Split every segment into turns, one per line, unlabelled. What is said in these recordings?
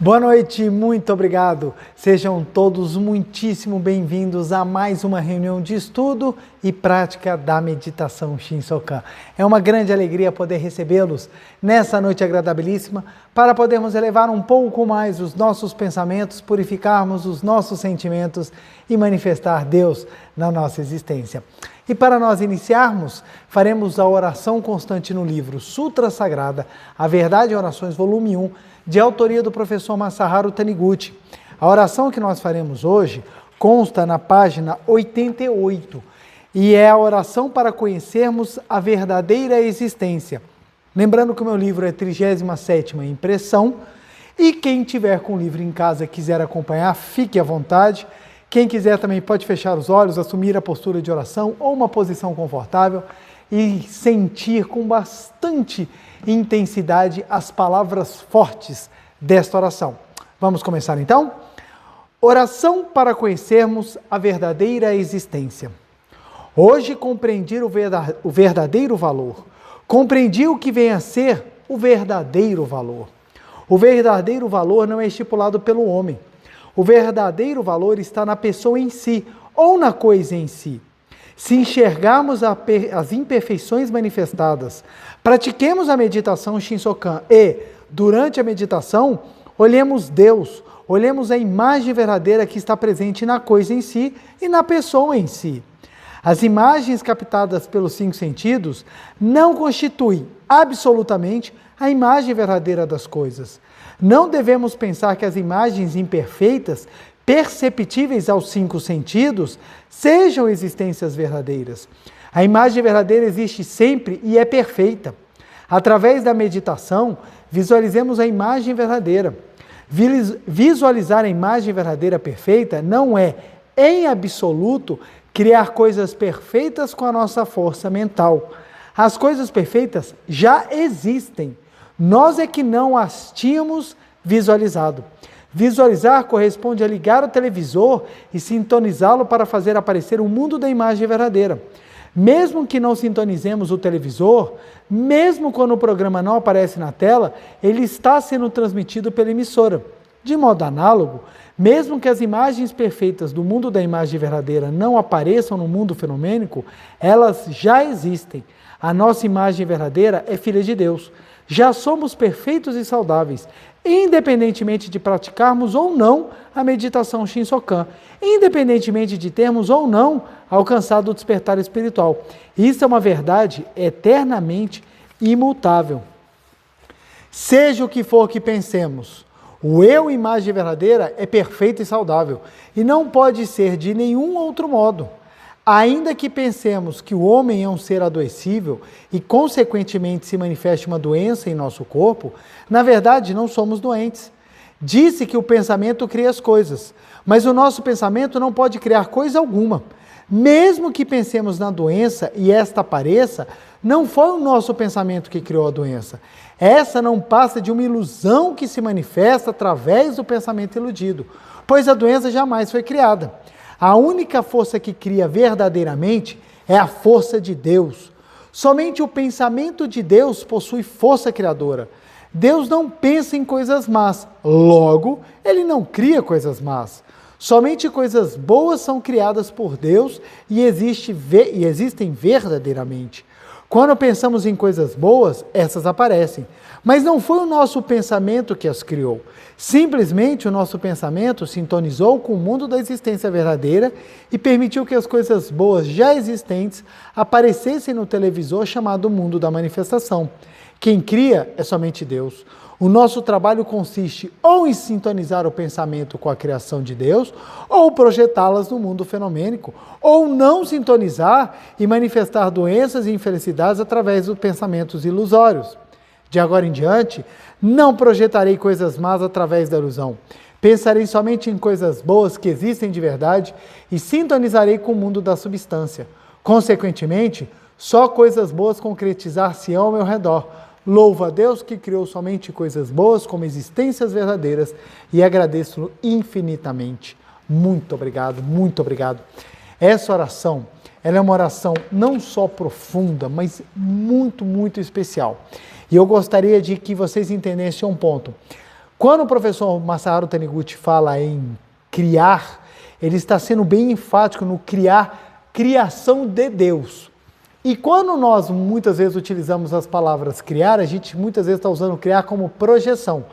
Boa noite, muito obrigado. Sejam todos muitíssimo bem-vindos a mais uma reunião de estudo e prática da meditação Shinsokan. É uma grande alegria poder recebê-los nessa noite agradabilíssima para podermos elevar um pouco mais os nossos pensamentos, purificarmos os nossos sentimentos e manifestar Deus na nossa existência. E para nós iniciarmos, faremos a oração constante no livro Sutra Sagrada, A Verdade e Orações, volume 1, de autoria do professor Masaharu Taniguchi. A oração que nós faremos hoje consta na página 88 e é a oração para conhecermos a verdadeira existência. Lembrando que o meu livro é 37ª impressão e quem tiver com o livro em casa e quiser acompanhar, fique à vontade. Quem quiser também pode fechar os olhos, assumir a postura de oração ou uma posição confortável e sentir com bastante intensidade as palavras fortes desta oração. Vamos começar então? Oração para conhecermos a verdadeira existência. Hoje compreendi o verdadeiro valor. Compreendi o que vem a ser o verdadeiro valor. O verdadeiro valor não é estipulado pelo homem. O verdadeiro valor está na pessoa em si ou na coisa em si. Se enxergarmos as imperfeições manifestadas, pratiquemos a meditação Shinsokan e, durante a meditação, olhemos Deus, olhemos a imagem verdadeira que está presente na coisa em si e na pessoa em si. As imagens captadas pelos 5 sentidos não constituem absolutamente a imagem verdadeira das coisas. Não devemos pensar que as imagens imperfeitas, perceptíveis aos 5 sentidos, sejam existências verdadeiras. A imagem verdadeira existe sempre e é perfeita. Através da meditação, visualizemos a imagem verdadeira. Visualizar a imagem verdadeira perfeita não é, em absoluto, criar coisas perfeitas com a nossa força mental. As coisas perfeitas já existem. Nós é que não as tínhamos visualizado. Visualizar corresponde a ligar o televisor e sintonizá-lo para fazer aparecer o mundo da imagem verdadeira. Mesmo que não sintonizemos o televisor, mesmo quando o programa não aparece na tela, ele está sendo transmitido pela emissora. De modo análogo, mesmo que as imagens perfeitas do mundo da imagem verdadeira não apareçam no mundo fenomênico, elas já existem. A nossa imagem verdadeira é filha de Deus. Já somos perfeitos e saudáveis, independentemente de praticarmos ou não a meditação Shinsokan, independentemente de termos ou não alcançado o despertar espiritual. Isso é uma verdade eternamente imutável. Seja o que for que pensemos, o eu, imagem verdadeira, é perfeito e saudável, e não pode ser de nenhum outro modo. Ainda que pensemos que o homem é um ser adoecível e, consequentemente, se manifeste uma doença em nosso corpo, na verdade, não somos doentes. Disse que o pensamento cria as coisas, mas o nosso pensamento não pode criar coisa alguma. Mesmo que pensemos na doença e esta apareça, não foi o nosso pensamento que criou a doença. Essa não passa de uma ilusão que se manifesta através do pensamento iludido, pois a doença jamais foi criada. A única força que cria verdadeiramente é a força de Deus. Somente o pensamento de Deus possui força criadora. Deus não pensa em coisas más, logo, Ele não cria coisas más. Somente coisas boas são criadas por Deus e existem verdadeiramente. Quando pensamos em coisas boas, essas aparecem. Mas não foi o nosso pensamento que as criou. Simplesmente o nosso pensamento sintonizou com o mundo da existência verdadeira e permitiu que as coisas boas já existentes aparecessem no televisor chamado mundo da manifestação. Quem cria é somente Deus. O nosso trabalho consiste ou em sintonizar o pensamento com a criação de Deus, ou projetá-las no mundo fenomênico, ou não sintonizar e manifestar doenças e infelicidades através dos pensamentos ilusórios. De agora em diante, não projetarei coisas más através da ilusão. Pensarei somente em coisas boas que existem de verdade e sintonizarei com o mundo da substância. Consequentemente, só coisas boas concretizar-se-ão ao meu redor. Louvo a Deus que criou somente coisas boas como existências verdadeiras e agradeço-lo infinitamente. Muito obrigado, muito obrigado. Essa oração, ela é uma oração não só profunda, mas muito, muito especial. E eu gostaria de que vocês entendessem um ponto. Quando o professor Masaharu Taniguchi fala em criar, ele está sendo bem enfático no criação de Deus. E quando nós muitas vezes utilizamos as palavras criar, a gente muitas vezes está usando criar como projeção.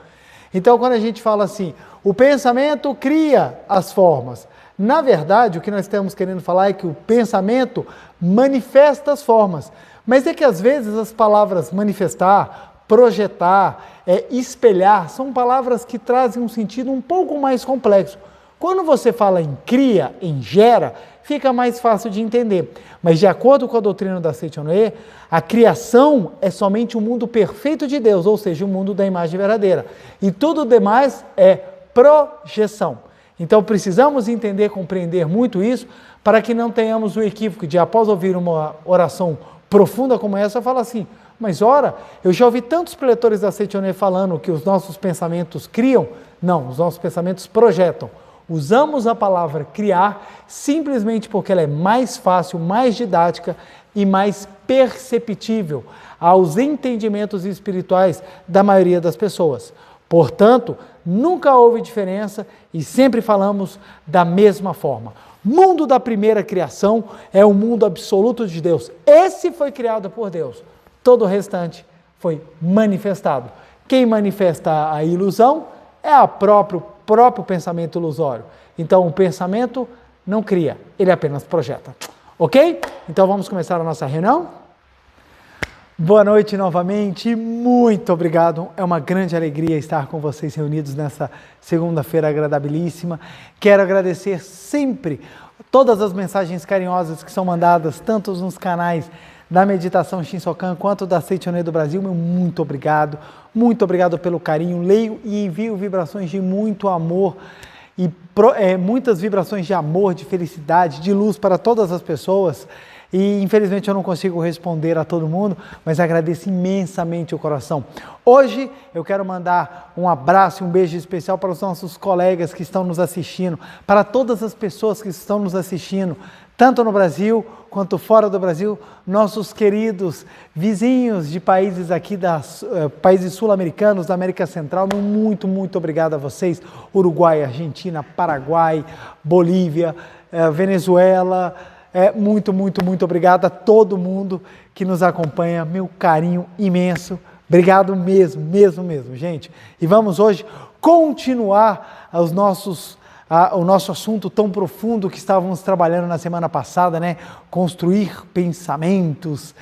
Então quando a gente fala assim, o pensamento cria as formas. Na verdade, o que nós estamos querendo falar é que o pensamento manifesta as formas. Mas é que às vezes as palavras manifestar, projetar, espelhar, são palavras que trazem um sentido um pouco mais complexo. Quando você fala em cria, em gera, fica mais fácil de entender. Mas de acordo com a doutrina da Seichonoye, a criação é somente o mundo perfeito de Deus, ou seja, o mundo da imagem verdadeira. E tudo demais é projeção. Então precisamos entender, compreender muito isso, para que não tenhamos o equívoco de, após ouvir uma oração profunda como essa, falar assim, mas ora, eu já ouvi tantos preletores da Seichonoye falando que os nossos pensamentos criam. Não, os nossos pensamentos projetam. Usamos a palavra criar simplesmente porque ela é mais fácil, mais didática e mais perceptível aos entendimentos espirituais da maioria das pessoas. Portanto, nunca houve diferença e sempre falamos da mesma forma. Mundo da primeira criação é o mundo absoluto de Deus. Esse foi criado por Deus. Todo o restante foi manifestado. Quem manifesta a ilusão é o próprio pensamento ilusório. Então, o pensamento não cria, ele apenas projeta. Ok? Então, vamos começar a nossa reunião? Boa noite novamente, muito obrigado. É uma grande alegria estar com vocês reunidos nessa segunda-feira agradabilíssima. Quero agradecer sempre todas as mensagens carinhosas que são mandadas, tanto nos canais da Meditação Shinsokan quanto da Seichonoye do Brasil. Meu muito obrigado pelo carinho. Leio e envio vibrações de muito amor e muitas vibrações de amor, de felicidade, de luz para todas as pessoas. E infelizmente eu não consigo responder a todo mundo, mas agradeço imensamente o coração. Hoje eu quero mandar um abraço e um beijo especial para os nossos colegas que estão nos assistindo, para todas as pessoas que estão nos assistindo, tanto no Brasil quanto fora do Brasil, nossos queridos vizinhos de países aqui, países sul-americanos, da América Central, muito obrigado a vocês, Uruguai, Argentina, Paraguai, Bolívia, Venezuela, muito obrigado a todo mundo que nos acompanha, meu carinho imenso, obrigado mesmo, gente. E vamos hoje continuar o nosso assunto tão profundo que estávamos trabalhando na semana passada, né? Construir pensamentos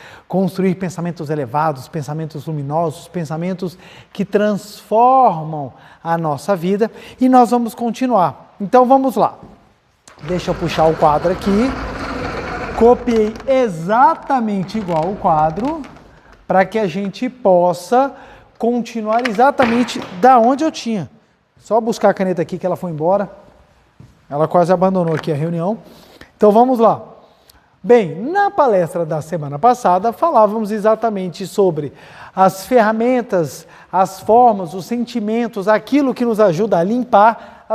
elevados, pensamentos luminosos, pensamentos que transformam a nossa vida, e nós vamos continuar. Então vamos lá. Deixa eu puxar o quadro aqui. Copiei exatamente igual o quadro, para que a gente possa continuar exatamente da onde eu tinha. Só buscar a caneta aqui que ela foi embora. Ela quase abandonou aqui a reunião. Então vamos lá. Bem, na palestra da semana passada falávamos exatamente sobre as ferramentas, as formas, os sentimentos, aquilo que nos ajuda a limpar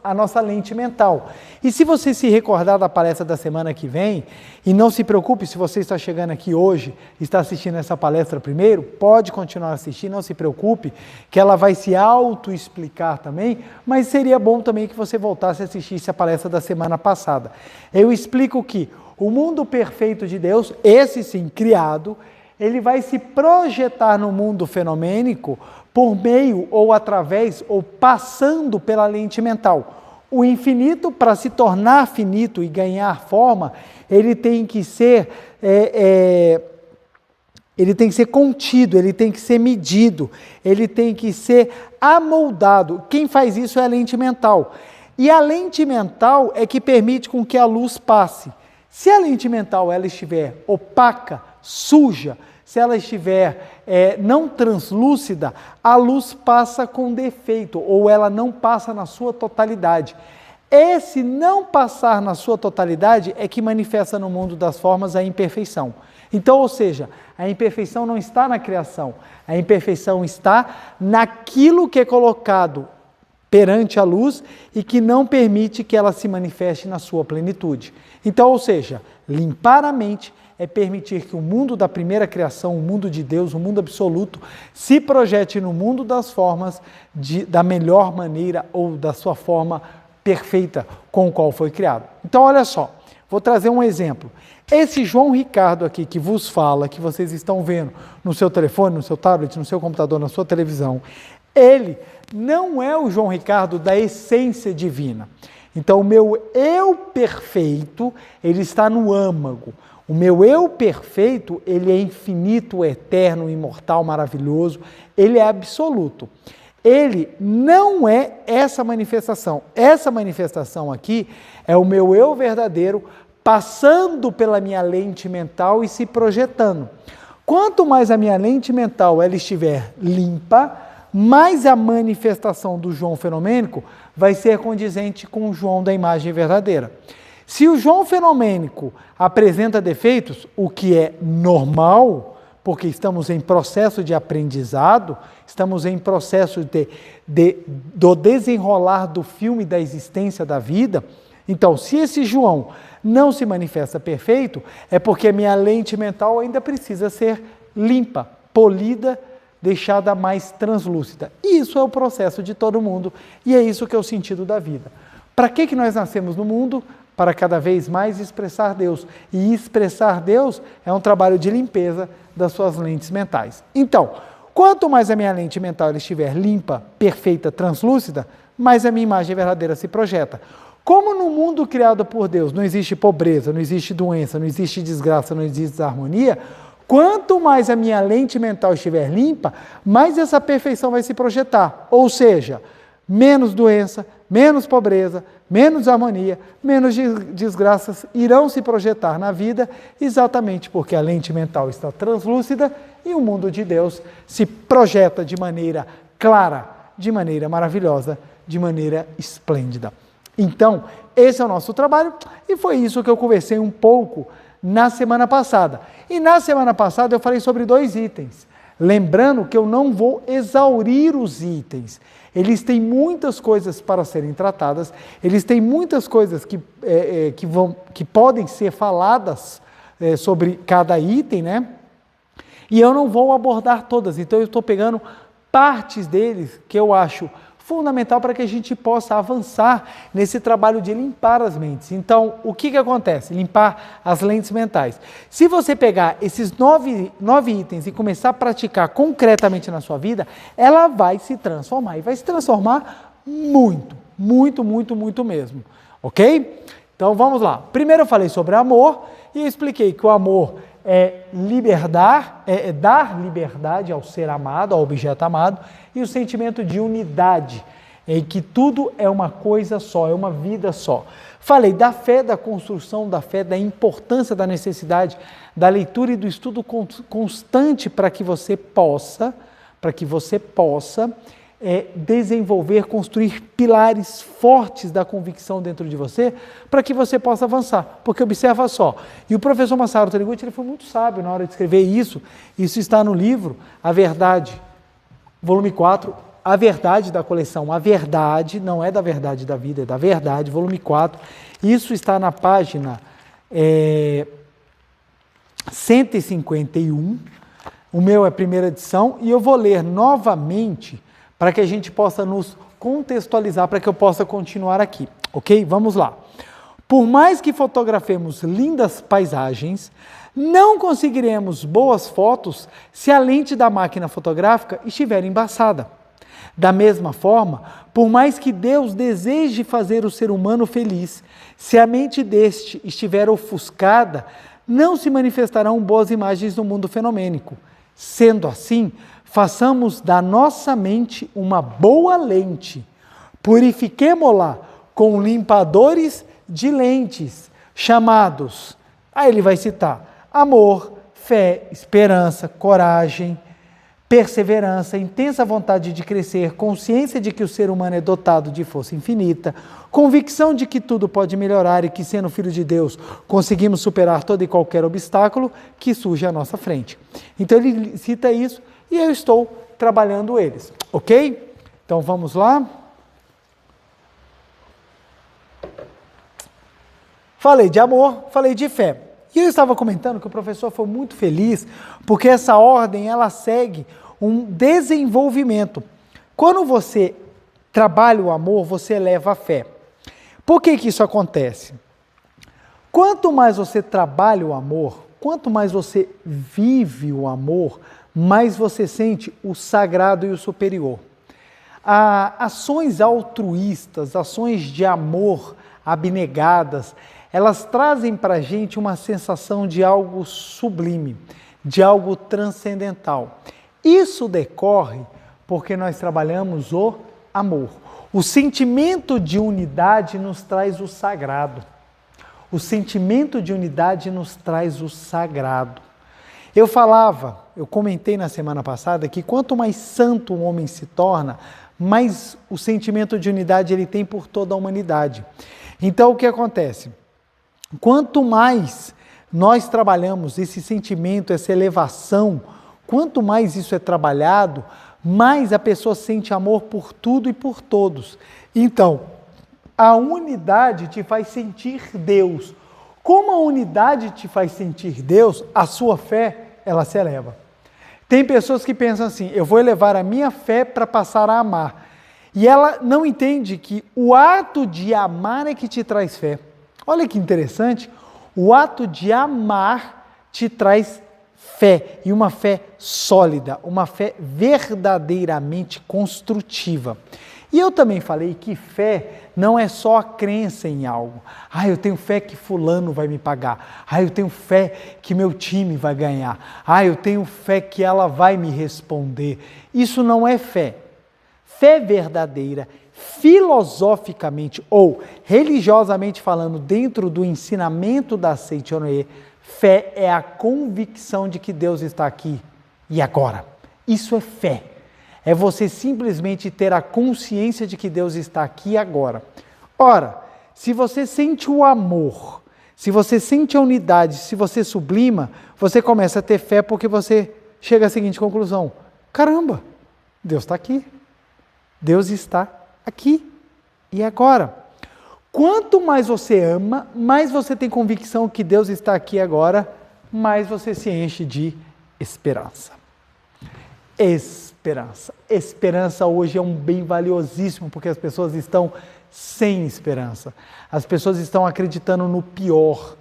a nossa lente mental. E se você se recordar da palestra da semana que vem, e não se preocupe se você está chegando aqui hoje, está assistindo essa palestra primeiro, pode continuar assistindo, não se preocupe, que ela vai se auto-explicar também, mas seria bom também que você voltasse a assistir a palestra da semana passada. Eu explico que o mundo perfeito de Deus, esse sim, criado, ele vai se projetar no mundo fenomênico por meio ou através ou passando pela lente mental. O infinito, para se tornar finito e ganhar forma, ele tem que ser contido, ele tem que ser medido, ele tem que ser amoldado. Quem faz isso é a lente mental. E a lente mental é que permite com que a luz passe. Se a lente mental ela estiver opaca, suja, se ela estiver não translúcida, a luz passa com defeito, ou ela não passa na sua totalidade. Esse não passar na sua totalidade é que manifesta no mundo das formas a imperfeição. Então, ou seja, a imperfeição não está na criação, a imperfeição está naquilo que é colocado perante a luz e que não permite que ela se manifeste na sua plenitude. Então, ou seja, limpar a mente é permitir que o mundo da primeira criação, o mundo de Deus, o mundo absoluto, se projete no mundo das formas da melhor maneira ou da sua forma perfeita com o qual foi criado. Então, olha só, vou trazer um exemplo. Esse João Ricardo aqui que vos fala, que vocês estão vendo no seu telefone, no seu tablet, no seu computador, na sua televisão, ele não é o João Ricardo da essência divina. Então, o meu eu perfeito, ele está no âmago. O meu eu perfeito, ele é infinito, eterno, imortal, maravilhoso, ele é absoluto. Ele não é essa manifestação. Essa manifestação aqui é o meu eu verdadeiro passando pela minha lente mental e se projetando. Quanto mais a minha lente mental ela estiver limpa, mais a manifestação do João fenomênico vai ser condizente com o João da imagem verdadeira. Se o João fenomênico apresenta defeitos, o que é normal, porque estamos em processo de aprendizado, estamos em processo do desenrolar do filme da existência da vida. Então, se esse João não se manifesta perfeito, é porque a minha lente mental ainda precisa ser limpa, polida, deixada mais translúcida. E isso é o processo de todo mundo, e é isso que é o sentido da vida. Para que nós nascemos no mundo? Para cada vez mais expressar Deus. E expressar Deus é um trabalho de limpeza das suas lentes mentais. Então, quanto mais a minha lente mental estiver limpa, perfeita, translúcida, mais a minha imagem verdadeira se projeta. Como no mundo criado por Deus não existe pobreza, não existe doença, não existe desgraça, não existe desarmonia, quanto mais a minha lente mental estiver limpa, mais essa perfeição vai se projetar. Ou seja, menos doença, menos pobreza, menos harmonia, menos desgraças irão se projetar na vida, exatamente porque a lente mental está translúcida e o mundo de Deus se projeta de maneira clara, de maneira maravilhosa, de maneira esplêndida. Então, esse é o nosso trabalho e foi isso que eu conversei um pouco na semana passada. E na semana passada eu falei sobre 2 itens. Lembrando que eu não vou exaurir os itens. Eles têm muitas coisas para serem tratadas, eles têm muitas coisas que podem ser faladas sobre cada item, né? E eu não vou abordar todas, então eu estou pegando partes deles que eu acho fundamental para que a gente possa avançar nesse trabalho de limpar as mentes. Então, o que acontece? Limpar as lentes mentais. Se você pegar esses 9 itens e começar a praticar concretamente na sua vida, ela vai se transformar. E vai se transformar muito, muito, muito, muito mesmo. Ok? Então, vamos lá. Primeiro eu falei sobre amor e eu expliquei que o amor é dar liberdade ao ser amado, ao objeto amado, e o sentimento de unidade, em que tudo é uma coisa só, é uma vida só. Falei da fé, da construção da fé, da importância, da necessidade, da leitura e do estudo constante para que você possa desenvolver, construir pilares fortes da convicção dentro de você, para que você possa avançar. Porque observa só, e o professor Masaru Taniguchi, ele foi muito sábio na hora de escrever isso está no livro A Verdade, volume 4, A Verdade da coleção. A Verdade, não é da verdade da vida, é da verdade, volume 4. Isso está na página 151, o meu é a primeira edição, e eu vou ler novamente para que a gente possa nos contextualizar, para que eu possa continuar aqui, ok? Vamos lá. Por mais que fotografemos lindas paisagens, não conseguiremos boas fotos se a lente da máquina fotográfica estiver embaçada. Da mesma forma, por mais que Deus deseje fazer o ser humano feliz, se a mente deste estiver ofuscada, não se manifestarão boas imagens no mundo fenomênico. Sendo assim, façamos da nossa mente uma boa lente, purifiquemo-la com limpadores de lentes, chamados, aí ele vai citar, amor, fé, esperança, coragem, perseverança, intensa vontade de crescer, consciência de que o ser humano é dotado de força infinita, convicção de que tudo pode melhorar e que, sendo filho de Deus, conseguimos superar todo e qualquer obstáculo que surge à nossa frente. Então ele cita isso e eu estou trabalhando eles, ok? Então vamos lá. Falei de amor, falei de fé. E eu estava comentando que o professor foi muito feliz, porque essa ordem, ela segue um desenvolvimento. Quando você trabalha o amor, você eleva a fé. Por que isso acontece? Quanto mais você trabalha o amor, quanto mais você vive o amor, mais você sente o sagrado e o superior. Ações altruístas, ações de amor abnegadas, elas trazem para a gente uma sensação de algo sublime, de algo transcendental. Isso decorre porque nós trabalhamos o amor. O sentimento de unidade nos traz o sagrado. O sentimento de unidade nos traz o sagrado. Eu comentei na semana passada que quanto mais santo um homem se torna, mais o sentimento de unidade ele tem por toda a humanidade. Então o que acontece? Quanto mais nós trabalhamos esse sentimento, essa elevação, quanto mais isso é trabalhado, mais a pessoa sente amor por tudo e por todos. Então, a unidade te faz sentir Deus. Como a unidade te faz sentir Deus, a sua fé, ela se eleva. Tem pessoas que pensam assim, eu vou elevar a minha fé para passar a amar. E ela não entende que o ato de amar é que te traz fé. Olha que interessante, o ato de amar te traz fé, e uma fé sólida, uma fé verdadeiramente construtiva. E eu também falei que fé não é só a crença em algo. Eu tenho fé que fulano vai me pagar. Eu tenho fé que meu time vai ganhar. Eu tenho fé que ela vai me responder. Isso não é fé. Fé verdadeira, filosoficamente ou religiosamente falando, dentro do ensinamento da Seichonoye, fé é a convicção de que Deus está aqui e agora. Isso é fé. É você simplesmente ter a consciência de que Deus está aqui e agora. Ora, se você sente o amor, se você sente a unidade, se você sublima, você começa a ter fé porque você chega à seguinte conclusão: caramba, Deus está aqui. Deus está aqui e agora. Quanto mais você ama, mais você tem convicção que Deus está aqui agora, mais você se enche de esperança. Esperança. Esperança hoje é um bem valiosíssimo, porque as pessoas estão sem esperança. As pessoas estão acreditando no pior.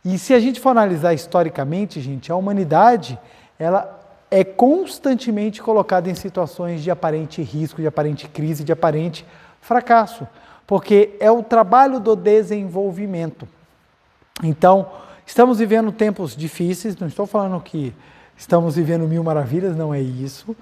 E se a gente for analisar historicamente, gente, a humanidade, ela é constantemente colocada em situações de aparente risco, de aparente crise, de aparente fracasso, porque é o trabalho do desenvolvimento. Então, estamos vivendo tempos difíceis, não estou falando que estamos vivendo mil maravilhas, não é isso.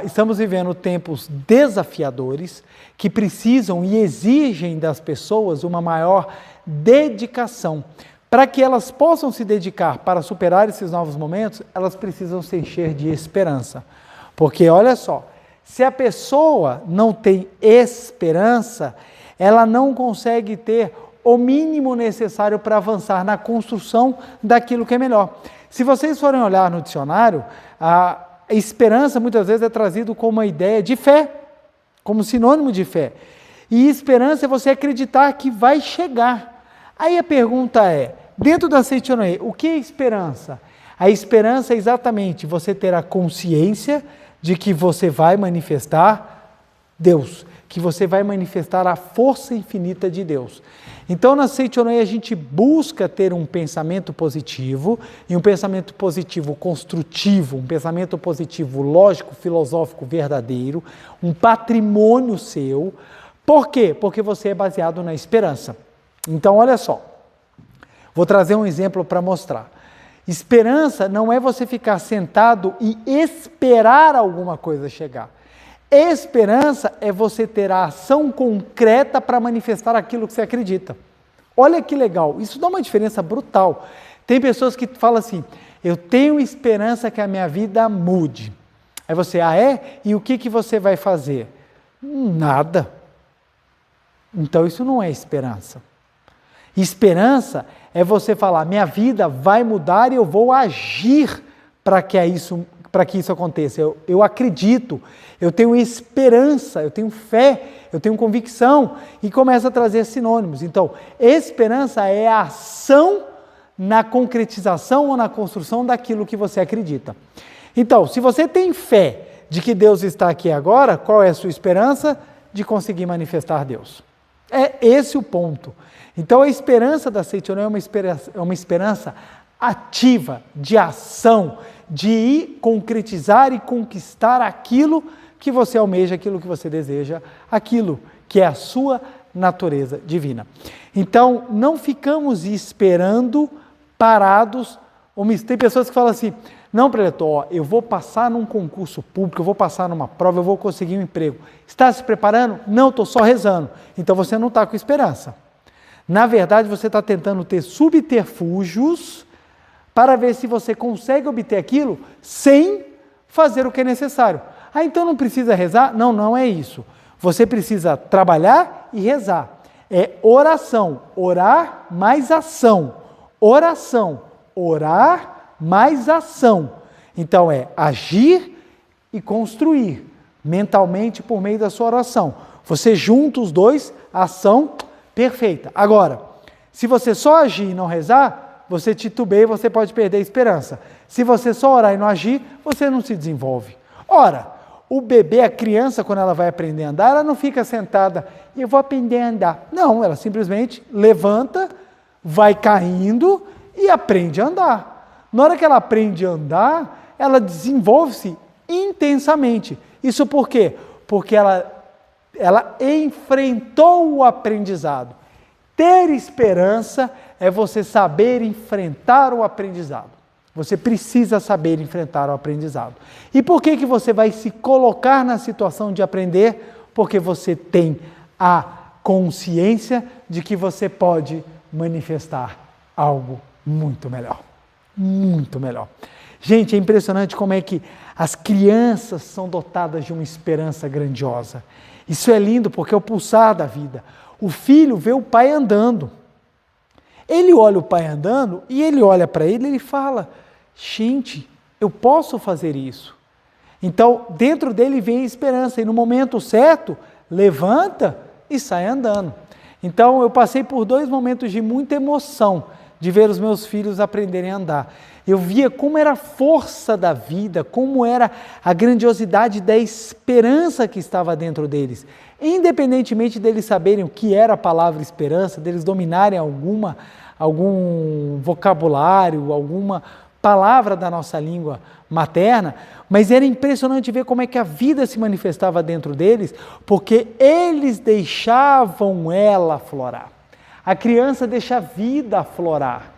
Estamos vivendo tempos desafiadores que precisam e exigem das pessoas uma maior dedicação. Para que elas possam se dedicar para superar esses novos momentos, elas precisam se encher de esperança. Porque, olha só, se a pessoa não tem esperança, ela não consegue ter o mínimo necessário para avançar na construção daquilo que é melhor. Se vocês forem olhar no dicionário, a esperança muitas vezes é trazido como uma ideia de fé, como sinônimo de fé. E esperança é você acreditar que vai chegar. Aí a pergunta é, dentro da Seichonoye, o que é esperança? A esperança é exatamente você ter a consciência de que você vai manifestar Deus, que você vai manifestar a força infinita de Deus. Então, na Seichonoye, a gente busca ter um pensamento positivo, e um pensamento positivo construtivo, um pensamento positivo lógico, filosófico, verdadeiro, um patrimônio seu. Por quê? Porque você é baseado na esperança. Então, olha só, vou trazer um exemplo para mostrar. Esperança não é você ficar sentado e esperar alguma coisa chegar. Esperança é você ter a ação concreta para manifestar aquilo que você acredita. Olha que legal, isso dá uma diferença brutal. Tem pessoas que falam assim, eu tenho esperança que a minha vida mude. Aí você, é? E o que você vai fazer? Nada. Então isso não é esperança. Esperança é você falar, minha vida vai mudar e eu vou agir para que isso aconteça. Eu acredito, eu tenho esperança, eu tenho fé, eu tenho convicção, e começa a trazer sinônimos. Então, esperança é a ação na concretização ou na construção daquilo que você acredita. Então, se você tem fé de que Deus está aqui agora, qual é a sua esperança? De conseguir manifestar Deus. É esse o ponto. Então, a esperança da Seitonã é uma esperança ativa, de ação, de ir concretizar e conquistar aquilo que você almeja, aquilo que você deseja, aquilo que é a sua natureza divina. Então, não ficamos esperando, parados. Tem pessoas que falam assim, não, preletor, eu vou passar num concurso público, eu vou passar numa prova, eu vou conseguir um emprego. Está se preparando? Não, estou só rezando. Então, você não está com esperança. Na verdade, você está tentando ter subterfúgios para ver se você consegue obter aquilo sem fazer o que é necessário. Ah, então não precisa rezar? Não, não é isso. Você precisa trabalhar e rezar. É oração, orar mais ação. Oração, orar mais ação. Então é agir e construir mentalmente por meio da sua oração. Você junta os dois, ação perfeita. Agora, se você só agir e não rezar, você titubeia e você pode perder a esperança. Se você só orar e não agir, você não se desenvolve. Ora, o bebê, a criança, quando ela vai aprender a andar, ela não fica sentada e eu vou aprender a andar. Não, ela simplesmente levanta, vai caindo e aprende a andar. Na hora que ela aprende a andar, ela desenvolve-se intensamente. Isso por quê? Porque ela enfrentou o aprendizado. Ter esperança é você saber enfrentar o aprendizado. Você precisa saber enfrentar o aprendizado. E por que você vai se colocar na situação de aprender? Porque você tem a consciência de que você pode manifestar algo muito melhor. Muito melhor. Gente, é impressionante como é que as crianças são dotadas de uma esperança grandiosa. Isso é lindo porque é o pulsar da vida. O filho vê o pai andando. Ele olha o pai andando e ele olha para ele e ele fala, gente, eu posso fazer isso. Então, dentro dele vem a esperança e no momento certo, levanta e sai andando. Então, eu passei por 2 momentos de muita emoção de ver os meus filhos aprenderem a andar. Eu via como era a força da vida, como era a grandiosidade da esperança que estava dentro deles. Independentemente deles saberem o que era a palavra esperança, deles dominarem algum vocabulário, alguma palavra da nossa língua materna, mas era impressionante ver como é que a vida se manifestava dentro deles, porque eles deixavam ela aflorar. A criança deixa a vida aflorar.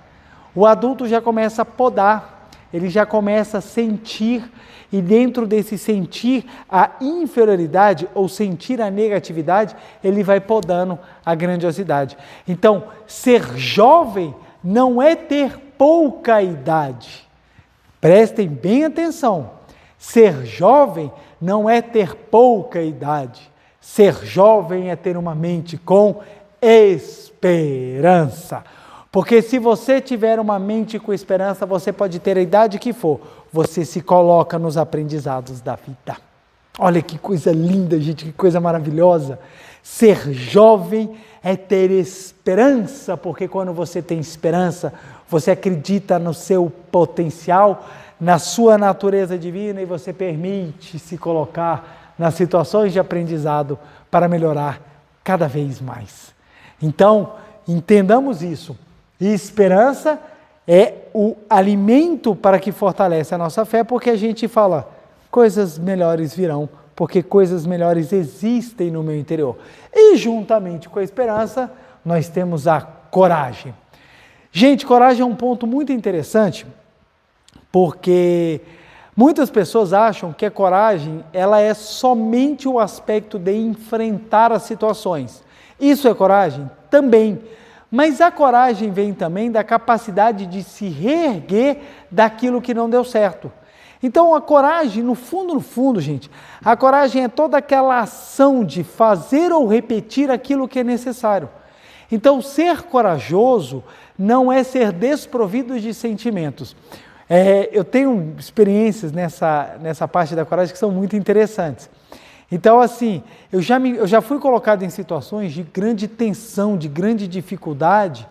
O adulto já começa a podar, ele já começa a sentir, e dentro desse sentir a inferioridade ou sentir a negatividade, ele vai podando a grandiosidade. Então, ser jovem não é ter pouca idade. Prestem bem atenção. Ser jovem não é ter pouca idade. Ser jovem é ter uma mente com esperança. Porque se você tiver uma mente com esperança, você pode ter a idade que for, você se coloca nos aprendizados da vida. Olha que coisa linda, gente, que coisa maravilhosa. Ser jovem é ter esperança, porque quando você tem esperança, você acredita no seu potencial, na sua natureza divina e você permite se colocar nas situações de aprendizado para melhorar cada vez mais. Então, entendamos isso. E esperança é o alimento para que fortalece a nossa fé, porque a gente fala, coisas melhores virão, porque coisas melhores existem no meu interior. E juntamente com a esperança, nós temos a coragem. Gente, coragem é um ponto muito interessante, porque muitas pessoas acham que a coragem, ela é somente o aspecto de enfrentar as situações. Isso é coragem? Também. Mas a coragem vem também da capacidade de se reerguer daquilo que não deu certo. Então a coragem, no fundo, gente, a coragem é toda aquela ação de fazer ou repetir aquilo que é necessário. Então ser corajoso não é ser desprovido de sentimentos. Eu tenho experiências nessa parte da coragem que são muito interessantes. Então, assim, eu já fui colocado em situações de grande tensão, de grande dificuldade,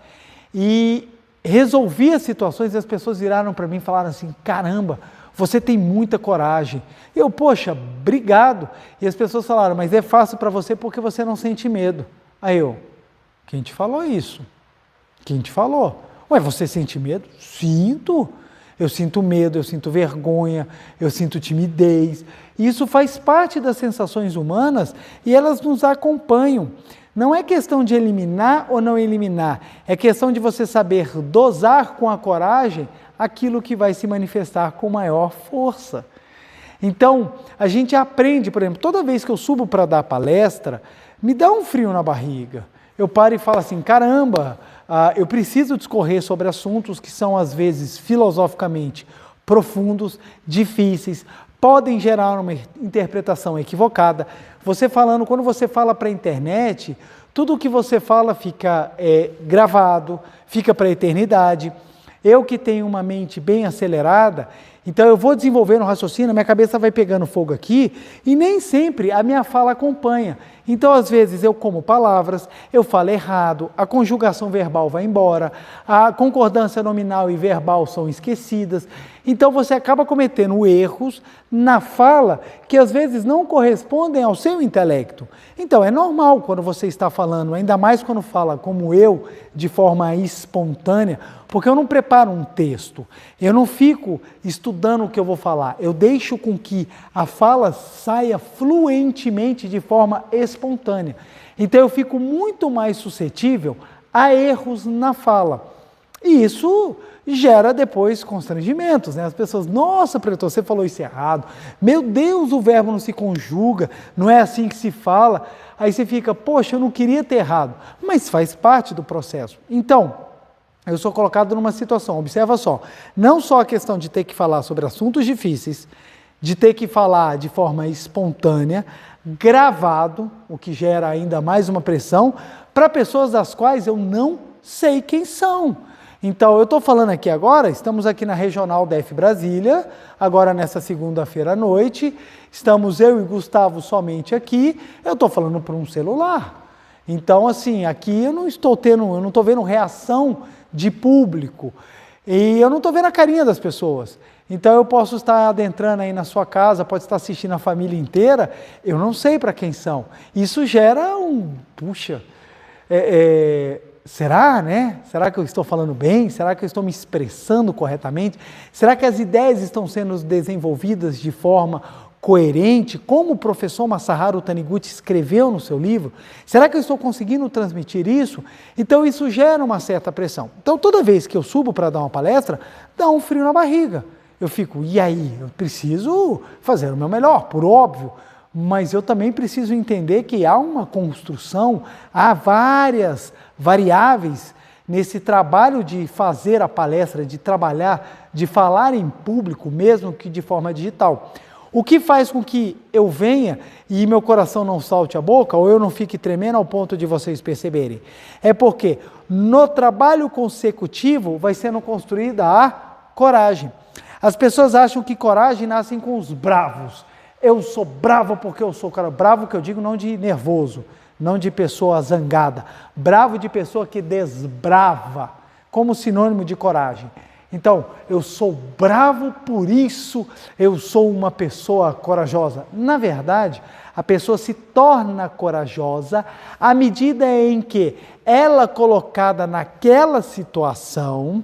e resolvia situações e as pessoas viraram para mim e falaram assim, caramba, você tem muita coragem. Eu, poxa, obrigado. E as pessoas falaram, mas é fácil para você porque você não sente medo. Aí eu, quem te falou isso? Quem te falou? Ué, você sente medo? Sinto. Eu sinto medo, eu sinto vergonha, eu sinto timidez. Isso faz parte das sensações humanas e elas nos acompanham. Não é questão de eliminar ou não eliminar, é questão de você saber dosar com a coragem aquilo que vai se manifestar com maior força. Então, a gente aprende, por exemplo, toda vez que eu subo para dar palestra, me dá um frio na barriga. Eu paro e falo assim, caramba, eu preciso discorrer sobre assuntos que são, às vezes, filosoficamente profundos, difíceis, podem gerar uma interpretação equivocada. Você falando, quando você fala para a internet, tudo o que você fala fica gravado, fica para a eternidade. Eu que tenho uma mente bem acelerada, então eu vou desenvolvendo um raciocínio, minha cabeça vai pegando fogo aqui e nem sempre a minha fala acompanha. Então, às vezes, eu como palavras, eu falo errado, a conjugação verbal vai embora, a concordância nominal e verbal são esquecidas. Então, você acaba cometendo erros na fala que, às vezes, não correspondem ao seu intelecto. Então, é normal quando você está falando, ainda mais quando fala como eu, de forma espontânea, porque eu não preparo um texto, eu não fico estudando o que eu vou falar, eu deixo com que a fala saia fluentemente de forma espontânea. Então eu fico muito mais suscetível a erros na fala. E isso gera depois constrangimentos, né? As pessoas, nossa, pretor, você falou isso errado. Meu Deus, o verbo não se conjuga, não é assim que se fala. Aí você fica, poxa, eu não queria ter errado. Mas faz parte do processo. Então, eu sou colocado numa situação, observa só, não só a questão de ter que falar sobre assuntos difíceis, de ter que falar de forma espontânea, gravado, o que gera ainda mais uma pressão, para pessoas das quais eu não sei quem são. Então, eu estou falando aqui agora, estamos aqui na Regional DF Brasília, agora nessa segunda-feira à noite, estamos eu e Gustavo somente aqui, eu estou falando por um celular. Então, assim, aqui eu não estou vendo reação de público e eu não estou vendo a carinha das pessoas. Então eu posso estar adentrando aí na sua casa, pode estar assistindo a família inteira, eu não sei para quem são. Isso gera será, né? Será que eu estou falando bem? Será que eu estou me expressando corretamente? Será que as ideias estão sendo desenvolvidas de forma coerente, como o professor Masaharu Taniguchi escreveu no seu livro? Será que eu estou conseguindo transmitir isso? Então isso gera uma certa pressão. Então toda vez que eu subo para dar uma palestra, dá um frio na barriga. Eu fico, e aí? Eu preciso fazer o meu melhor, por óbvio, mas eu também preciso entender que há uma construção, há várias variáveis nesse trabalho de fazer a palestra, de trabalhar, de falar em público, mesmo que de forma digital. O que faz com que eu venha e meu coração não salte a boca, ou eu não fique tremendo ao ponto de vocês perceberem? É porque no trabalho consecutivo vai sendo construída a coragem. As pessoas acham que coragem nasce com os bravos. Eu sou bravo porque eu sou cara. Bravo que eu digo não de nervoso, não de pessoa zangada. Bravo de pessoa que desbrava, como sinônimo de coragem. Então, eu sou bravo, por isso eu sou uma pessoa corajosa. Na verdade, a pessoa se torna corajosa à medida em que ela colocada naquela situação,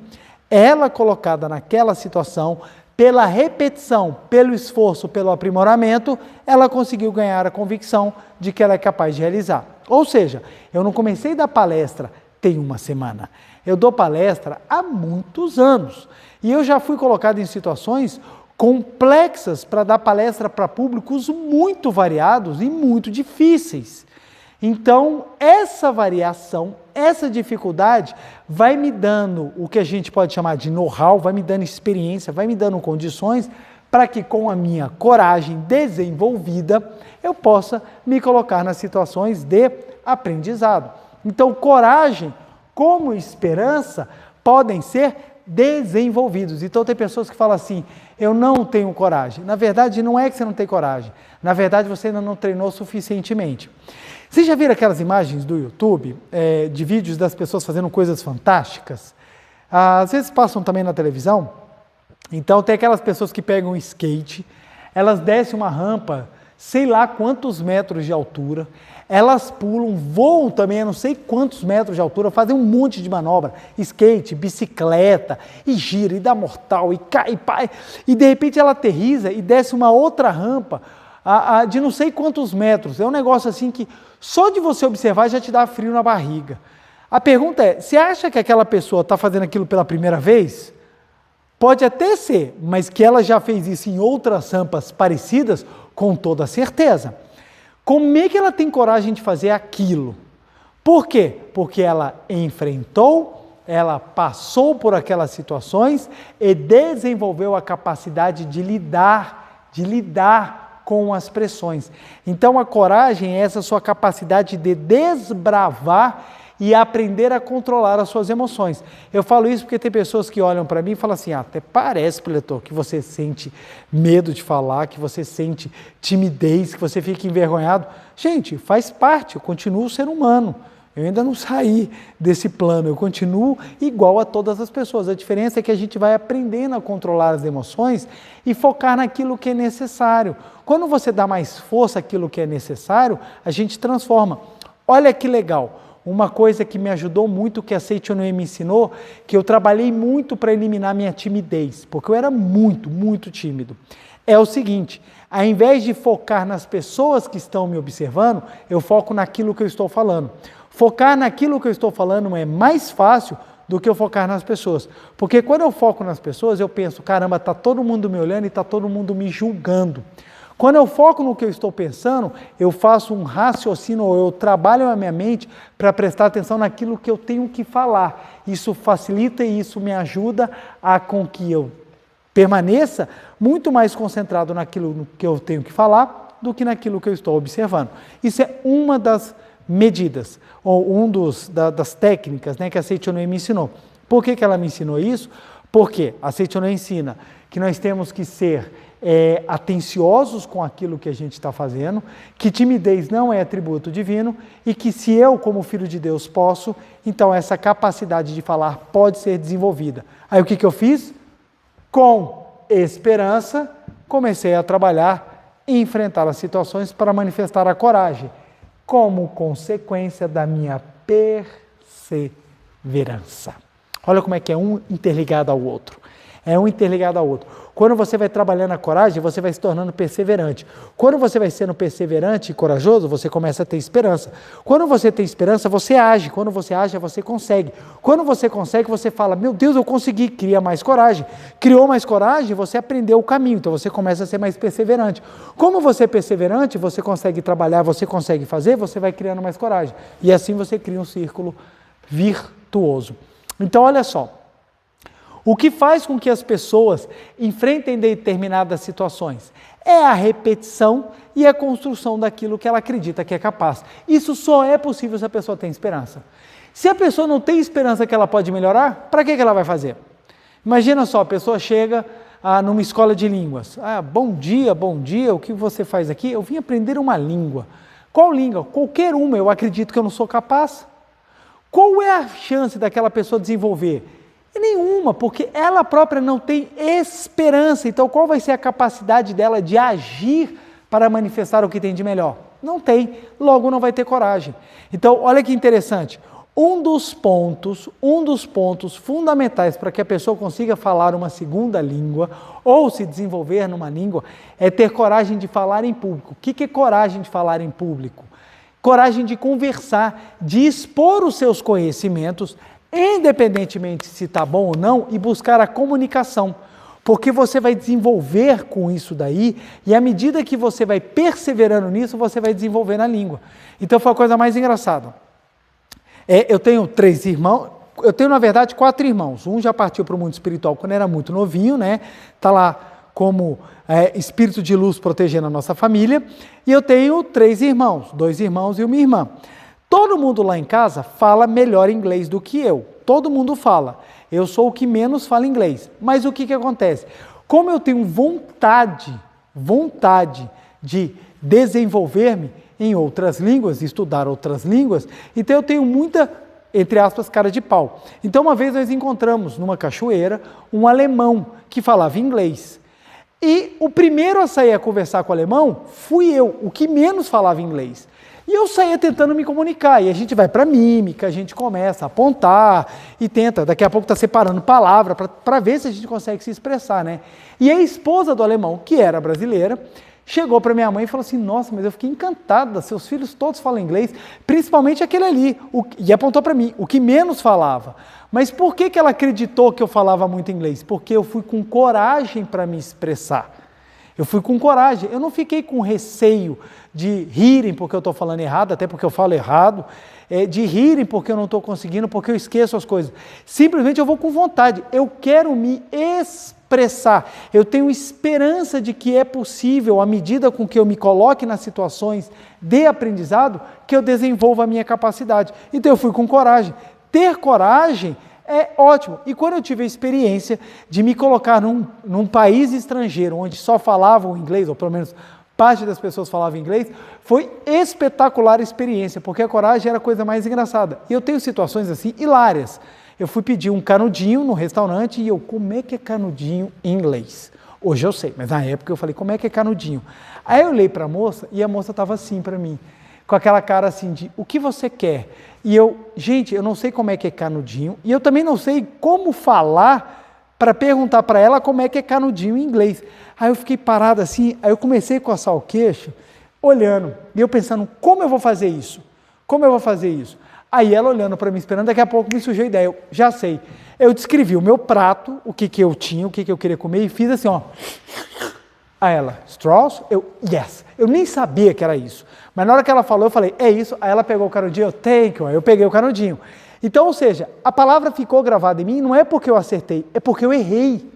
pela repetição, pelo esforço, pelo aprimoramento, ela conseguiu ganhar a convicção de que ela é capaz de realizar. Ou seja, eu não comecei a dar palestra tem uma semana. Eu dou palestra há muitos anos e eu já fui colocado em situações complexas para dar palestra para públicos muito variados e muito difíceis. Então, essa variação, essa dificuldade vai me dando o que a gente pode chamar de know-how, vai me dando experiência, vai me dando condições para que com a minha coragem desenvolvida eu possa me colocar nas situações de aprendizado. Então, coragem como esperança podem ser desenvolvidos. Então, tem pessoas que falam assim, eu não tenho coragem. Na verdade, não é que você não tem coragem. Na verdade, você ainda não treinou suficientemente. Vocês já viram aquelas imagens do YouTube, de vídeos das pessoas fazendo coisas fantásticas? Às vezes passam também na televisão, então tem aquelas pessoas que pegam um skate, elas descem uma rampa, sei lá quantos metros de altura, elas pulam, voam também a não sei quantos metros de altura, fazem um monte de manobra, skate, bicicleta, e gira, e dá mortal, e cai, e de repente ela aterriza e desce uma outra rampa de não sei quantos metros. É um negócio assim que só de você observar já te dá frio na barriga. A pergunta é, você acha que aquela pessoa está fazendo aquilo pela primeira vez? Pode até ser, mas que ela já fez isso em outras rampas parecidas, com toda certeza. Como é que ela tem coragem de fazer aquilo? Por quê? Porque ela enfrentou, ela passou por aquelas situações e desenvolveu a capacidade de lidar com as pressões. Então a coragem é essa sua capacidade de desbravar e aprender a controlar as suas emoções. Eu falo isso porque tem pessoas que olham para mim e falam assim, até parece, preletor, que você sente medo de falar, que você sente timidez, que você fica envergonhado. Gente, faz parte, eu continuo ser humano. Eu ainda não saí desse plano, eu continuo igual a todas as pessoas. A diferença é que a gente vai aprendendo a controlar as emoções e focar naquilo que é necessário. Quando você dá mais força àquilo que é necessário, a gente transforma. Olha que legal. Uma coisa que me ajudou muito, que a Seichonoe me ensinou, que eu trabalhei muito para eliminar minha timidez, porque eu era muito tímido. É o seguinte, ao invés de focar nas pessoas que estão me observando, eu foco naquilo que eu estou falando. Focar naquilo que eu estou falando é mais fácil do que eu focar nas pessoas. Porque quando eu foco nas pessoas, eu penso, caramba, está todo mundo me olhando e está todo mundo me julgando. Quando eu foco no que eu estou pensando, eu faço um raciocínio, ou eu trabalho a minha mente para prestar atenção naquilo que eu tenho que falar. Isso facilita e isso me ajuda a com que eu permaneça muito mais concentrado naquilo que eu tenho que falar do que naquilo que eu estou observando. Isso é uma das medidas, ou das técnicas, né, que a Seichonoe me ensinou. Por que ela me ensinou isso? Porque a Seichonoe ensina que nós temos que ser atenciosos com aquilo que a gente está fazendo, que timidez não é atributo divino e que se eu, como filho de Deus, posso, então essa capacidade de falar pode ser desenvolvida. Aí o que eu fiz? Com esperança, comecei a trabalhar e enfrentar as situações para manifestar a coragem, como consequência da minha perseverança. Olha como é que é um interligado ao outro. É um interligado ao outro. Quando você vai trabalhando a coragem, você vai se tornando perseverante. Quando você vai sendo perseverante e corajoso, você começa a ter esperança. Quando você tem esperança, você age. Quando você age, você consegue. Quando você consegue, você fala, meu Deus, eu consegui, cria mais coragem. Criou mais coragem, você aprendeu o caminho, então você começa a ser mais perseverante. Como você é perseverante, você consegue trabalhar, você consegue fazer, você vai criando mais coragem. E assim você cria um círculo virtuoso. Então, olha só. O que faz com que as pessoas enfrentem determinadas situações é a repetição e a construção daquilo que ela acredita que é capaz. Isso só é possível se a pessoa tem esperança. Se a pessoa não tem esperança que ela pode melhorar, para que ela vai fazer? Imagina só, a pessoa chega numa escola de línguas. Bom dia, o que você faz aqui? Eu vim aprender uma língua. Qual língua? Qualquer uma, eu acredito que eu não sou capaz. Qual é a chance daquela pessoa desenvolver? Nenhuma, porque ela própria não tem esperança. Então, qual vai ser a capacidade dela de agir para manifestar o que tem de melhor? Não tem, logo não vai ter coragem. Então, olha que interessante. Um dos pontos fundamentais para que a pessoa consiga falar uma segunda língua ou se desenvolver numa língua é ter coragem de falar em público. O que é coragem de falar em público? Coragem de conversar, de expor os seus conhecimentos, independentemente se está bom ou não, e buscar a comunicação, porque você vai desenvolver com isso daí, e à medida que você vai perseverando nisso, você vai desenvolver na língua. Então foi a coisa mais engraçada. Eu tenho 3 irmãos, eu tenho na verdade 4 irmãos, um já partiu para o mundo espiritual quando era muito novinho, né? Está lá como espírito de luz protegendo a nossa família, e eu tenho 3 irmãos, 2 irmãos e uma irmã. Todo mundo lá em casa fala melhor inglês do que eu. Todo mundo fala. Eu sou o que menos fala inglês. Mas o que acontece? Como eu tenho vontade de desenvolver-me em outras línguas, estudar outras línguas, então eu tenho muita entre aspas, cara de pau. Então, uma vez nós encontramos numa cachoeira um alemão que falava inglês. E o primeiro a sair a conversar com o alemão fui eu, o que menos falava inglês. E eu saía tentando me comunicar, e a gente vai para mímica, a gente começa a apontar e tenta, daqui a pouco está separando palavra para ver se a gente consegue se expressar, né? E a esposa do alemão, que era brasileira, chegou para minha mãe e falou assim, nossa, mas eu fiquei encantada, seus filhos todos falam inglês, principalmente aquele ali, e apontou para mim, o que menos falava. Mas por que ela acreditou que eu falava muito inglês? Porque eu fui com coragem para me expressar. Eu fui com coragem, eu não fiquei com receio de rirem porque eu estou falando errado, até porque eu falo errado, de rirem porque eu não estou conseguindo, porque eu esqueço as coisas. Simplesmente eu vou com vontade, eu quero me expressar, eu tenho esperança de que é possível, à medida com que eu me coloque nas situações de aprendizado, que eu desenvolva a minha capacidade. Então eu fui com coragem. Ter coragem é ótimo. E quando eu tive a experiência de me colocar num país estrangeiro, onde só falavam inglês, ou pelo menos parte das pessoas falavam inglês, foi espetacular a experiência, porque a coragem era a coisa mais engraçada. E eu tenho situações assim, hilárias. Eu fui pedir um canudinho no restaurante e como é que é canudinho em inglês? Hoje eu sei, mas na época eu falei, como é que é canudinho? Aí eu olhei para a moça e a moça estava assim para mim, com aquela cara assim de, o que você quer? E eu, gente, eu não sei como é que é canudinho, e eu também não sei como falar para perguntar para ela como é que é canudinho em inglês. Aí eu fiquei parado assim, aí eu comecei a coçar o queixo, olhando, e eu pensando, como eu vou fazer isso? Como eu vou fazer isso? Aí ela olhando para mim, esperando, daqui a pouco me surgiu a ideia, eu já sei. Eu descrevi o meu prato, o que eu tinha, o que eu queria comer, e fiz assim, ó. Aí ela, straws? Eu, yes. Eu nem sabia que era isso. Mas na hora que ela falou, eu falei, é isso. Aí ela pegou o canudinho, eu, thank you. Aí eu peguei o canudinho. Então, ou seja, a palavra ficou gravada em mim, não é porque eu acertei, é porque eu errei.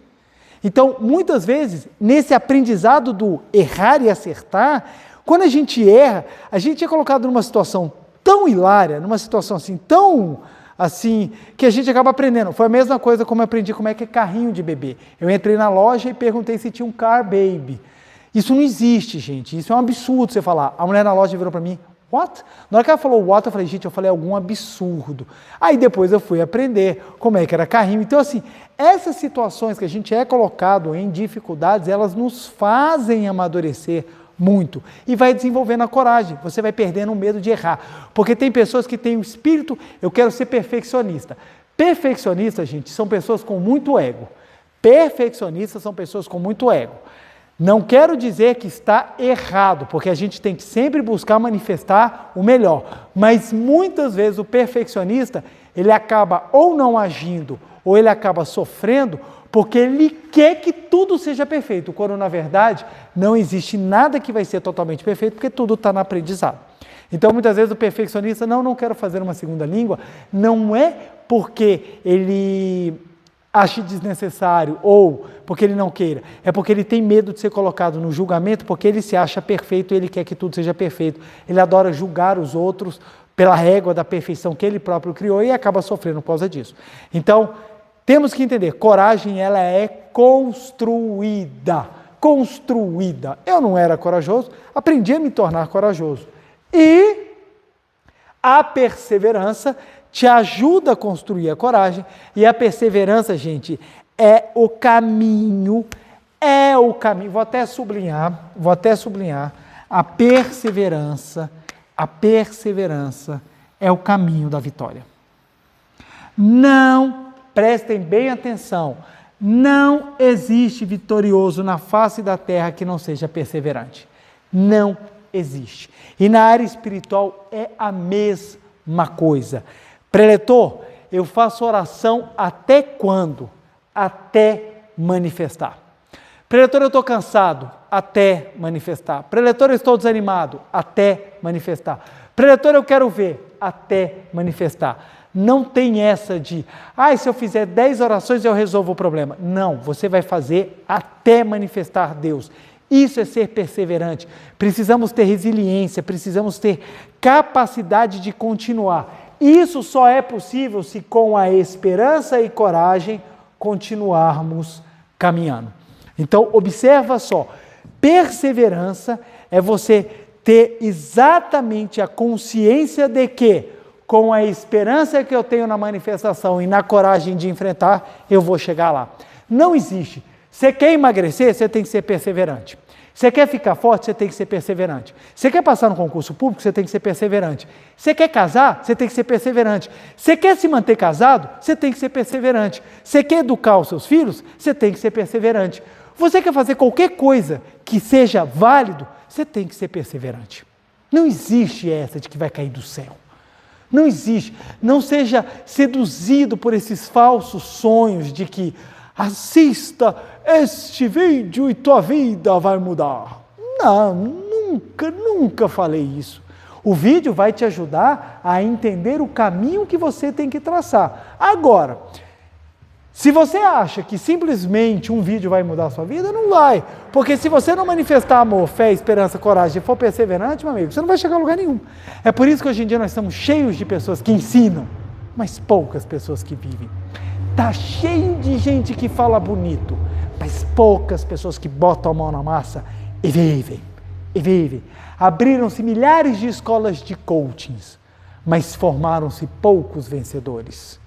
Então, muitas vezes, nesse aprendizado do errar e acertar, quando a gente erra, a gente é colocado numa situação tão hilária, numa situação assim, tão assim, que a gente acaba aprendendo. Foi a mesma coisa como eu aprendi como é que é carrinho de bebê. Eu entrei na loja e perguntei se tinha um car baby. Isso não existe, gente. Isso é um absurdo você falar. A mulher na loja virou para mim, what? Na hora que ela falou what, eu falei, gente, eu falei algum absurdo. Aí depois eu fui aprender como é que era carrinho. Então, assim, essas situações que a gente é colocado em dificuldades, elas nos fazem amadurecer muito. E vai desenvolvendo a coragem. Você vai perdendo o medo de errar. Porque tem pessoas que têm o espírito, eu quero ser perfeccionista. Perfeccionistas, gente, são pessoas com muito ego. Perfeccionistas são pessoas com muito ego. Não quero dizer que está errado, porque a gente tem que sempre buscar manifestar o melhor, mas muitas vezes o perfeccionista, ele acaba ou não agindo, ou ele acaba sofrendo, porque ele quer que tudo seja perfeito, quando na verdade não existe nada que vai ser totalmente perfeito, porque tudo está no aprendizado. Então muitas vezes o perfeccionista, não quero fazer uma segunda língua, não é porque ele ache desnecessário ou porque ele não queira, é porque ele tem medo de ser colocado no julgamento, porque ele se acha perfeito e ele quer que tudo seja perfeito. Ele adora julgar os outros pela régua da perfeição que ele próprio criou e acaba sofrendo por causa disso. Então, temos que entender, coragem ela é construída. Construída. Eu não era corajoso, aprendi a me tornar corajoso. E a perseverança te ajuda a construir a coragem, e a perseverança, gente, é o caminho, vou até sublinhar, a perseverança é o caminho da vitória. Não, prestem bem atenção, não existe vitorioso na face da terra que não seja perseverante. Não existe. E na área espiritual é a mesma coisa. Preletor, eu faço oração até quando? Até manifestar. Preletor, eu estou cansado? Até manifestar. Preletor, eu estou desanimado? Até manifestar. Preletor, eu quero ver? Até manifestar. Não tem essa de, se eu fizer 10 orações eu resolvo o problema. Não, você vai fazer até manifestar Deus. Isso é ser perseverante. Precisamos ter resiliência, precisamos ter capacidade de continuar. Isso só é possível se com a esperança e coragem continuarmos caminhando. Então, observa só, perseverança é você ter exatamente a consciência de que com a esperança que eu tenho na manifestação e na coragem de enfrentar, eu vou chegar lá. Não existe. Você quer emagrecer, você tem que ser perseverante. Você quer ficar forte, você tem que ser perseverante. Você quer passar no concurso público, você tem que ser perseverante. Você quer casar, você tem que ser perseverante. Você quer se manter casado, você tem que ser perseverante. Você quer educar os seus filhos, você tem que ser perseverante. Você quer fazer qualquer coisa que seja válido, você tem que ser perseverante. Não existe essa de que vai cair do céu. Não existe. Não seja seduzido por esses falsos sonhos de que assista este vídeo e tua vida vai mudar. Não, nunca falei isso. O vídeo vai te ajudar a entender o caminho que você tem que traçar. Agora, se você acha que simplesmente um vídeo vai mudar a sua vida, não vai. Porque se você não manifestar amor, fé, esperança, coragem e for perseverante, meu amigo, você não vai chegar a lugar nenhum. É por isso que hoje em dia nós estamos cheios de pessoas que ensinam, mas poucas pessoas que vivem. Está cheio de gente que fala bonito, mas poucas pessoas que botam a mão na massa e vivem. Abriram-se milhares de escolas de coachings, mas formaram-se poucos vencedores.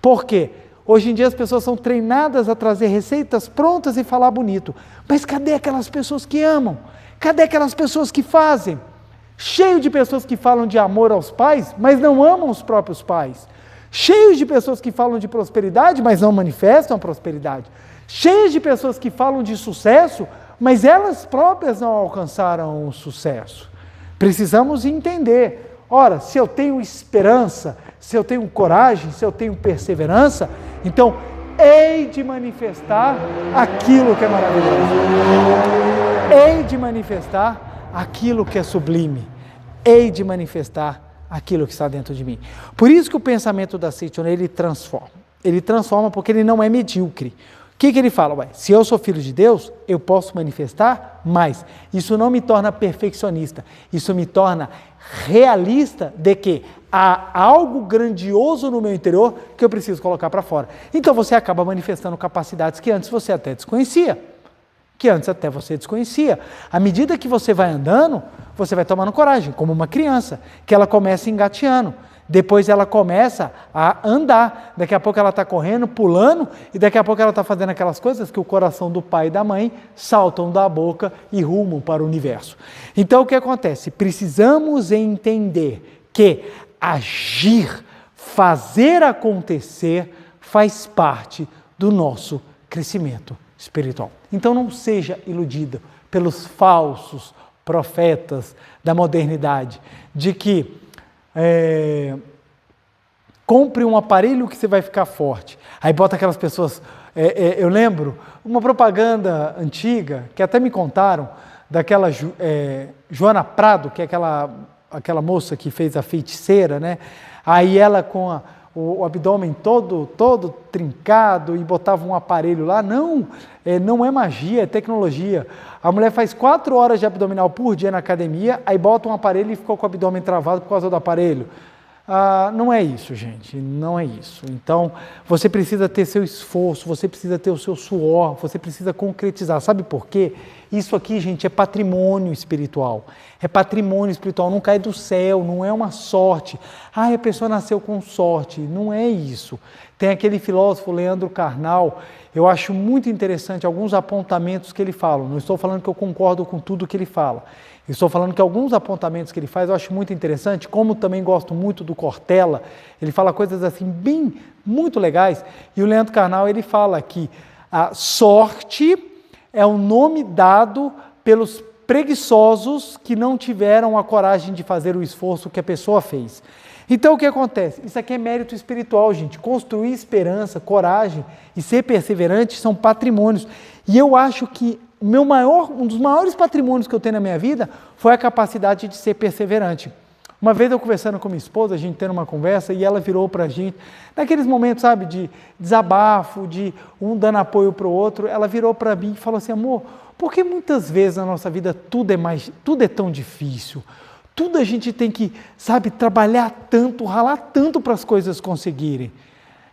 Por quê? Hoje em dia as pessoas são treinadas a trazer receitas prontas e falar bonito. Mas cadê aquelas pessoas que amam? Cadê aquelas pessoas que fazem? Cheio de pessoas que falam de amor aos pais, mas não amam os próprios pais. Cheios de pessoas que falam de prosperidade, mas não manifestam a prosperidade. Cheios de pessoas que falam de sucesso, mas elas próprias não alcançaram o sucesso. Precisamos entender. Ora, se eu tenho esperança, se eu tenho coragem, se eu tenho perseverança, então hei de manifestar aquilo que é maravilhoso. Hei de manifestar aquilo que é sublime. Hei de manifestar aquilo que está dentro de mim. Por isso que o pensamento da Sitchin, ele transforma. Ele transforma porque ele não é medíocre. O que ele fala? Ué, se eu sou filho de Deus, eu posso manifestar mais. Isso não me torna perfeccionista. Isso me torna realista de que há algo grandioso no meu interior que eu preciso colocar para fora. Então você acaba manifestando capacidades que antes você até desconhecia. À medida que você vai andando, você vai tomando coragem, como uma criança, que ela começa engateando. Depois ela começa a andar, daqui a pouco ela está correndo, pulando, e daqui a pouco ela está fazendo aquelas coisas que o coração do pai e da mãe saltam da boca e rumam para o universo. Então o que acontece? Precisamos entender que agir, fazer acontecer, faz parte do nosso crescimento espiritual. Então não seja iludido pelos falsos profetas da modernidade, de que compre um aparelho que você vai ficar forte. Aí bota aquelas pessoas, eu lembro, uma propaganda antiga, que até me contaram, daquela Joana Prado, que é aquela moça que fez a feiticeira, né? Aí ela com o abdômen todo trincado e botava um aparelho lá. Não é magia, é tecnologia. A mulher faz 4 horas de abdominal por dia na academia, aí bota um aparelho e ficou com o abdômen travado por causa do aparelho. Não é isso, gente, não é isso. Então, você precisa ter seu esforço, você precisa ter o seu suor, você precisa concretizar. Sabe por quê? Isso aqui, gente, é patrimônio espiritual. É patrimônio espiritual, não cai do céu, não é uma sorte. A pessoa nasceu com sorte. Não é isso. Tem aquele filósofo, Leandro Carnal, eu acho muito interessante alguns apontamentos que ele fala. Não estou falando que eu concordo com tudo que ele fala. Estou falando que alguns apontamentos que ele faz eu acho muito interessante, como também gosto muito do Cortella. Ele fala coisas assim muito legais. E o Leandro Carnal, ele fala que a sorte é o nome dado pelos preguiçosos que não tiveram a coragem de fazer o esforço que a pessoa fez. Então o que acontece? Isso aqui é mérito espiritual, gente. Construir esperança, coragem e ser perseverante são patrimônios. E eu acho que um dos maiores patrimônios que eu tenho na minha vida foi a capacidade de ser perseverante. Uma vez eu conversando com minha esposa, a gente tendo uma conversa, e ela virou para a gente, naqueles momentos, sabe, de desabafo, de um dando apoio para o outro, ela virou para mim e falou assim: amor, por que muitas vezes na nossa vida tudo é tão difícil? Tudo a gente tem que, sabe, trabalhar tanto, ralar tanto para as coisas conseguirem.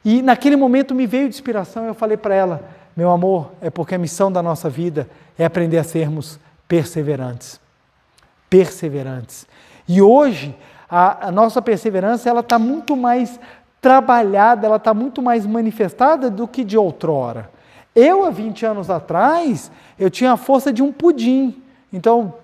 E naquele momento me veio de inspiração, eu falei para ela: meu amor, é porque a missão da nossa vida é aprender a sermos perseverantes. Perseverantes. E hoje, A nossa perseverança ela está muito mais trabalhada, ela está muito mais manifestada do que de outrora. Eu, há 20 anos atrás, eu tinha a força de um pudim. Então,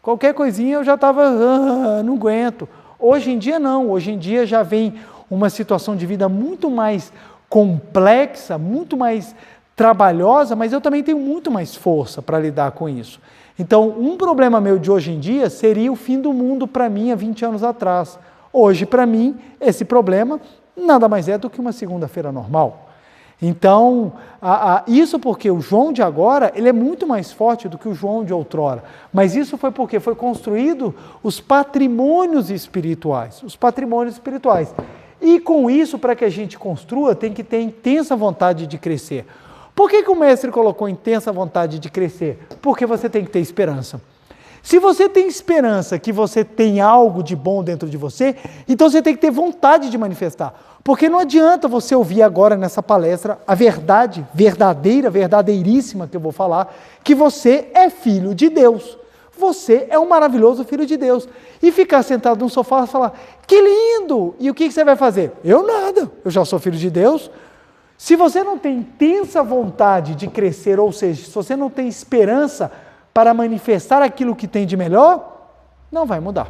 qualquer coisinha eu já estava, não aguento. Hoje em dia não, hoje em dia já vem uma situação de vida muito mais complexa, muito mais trabalhosa, mas eu também tenho muito mais força para lidar com isso. Então, um problema meu de hoje em dia seria o fim do mundo para mim há 20 anos atrás. Hoje, para mim, esse problema nada mais é do que uma segunda-feira normal. Então, isso porque o João de agora, ele é muito mais forte do que o João de outrora. Mas isso foi porque foi construído os patrimônios espirituais. Os patrimônios espirituais. E com isso, para que a gente construa, tem que ter intensa vontade de crescer. Por que o mestre colocou intensa vontade de crescer? Porque você tem que ter esperança. Se você tem esperança que você tem algo de bom dentro de você, então você tem que ter vontade de manifestar. Porque não adianta você ouvir agora nessa palestra a verdade, verdadeira, verdadeiríssima que eu vou falar, que você é filho de Deus. Você é um maravilhoso filho de Deus. E ficar sentado no sofá e falar, que lindo! E o que você vai fazer? Eu nada, eu já sou filho de Deus. Se você não tem intensa vontade de crescer, ou seja, se você não tem esperança para manifestar aquilo que tem de melhor, não vai mudar.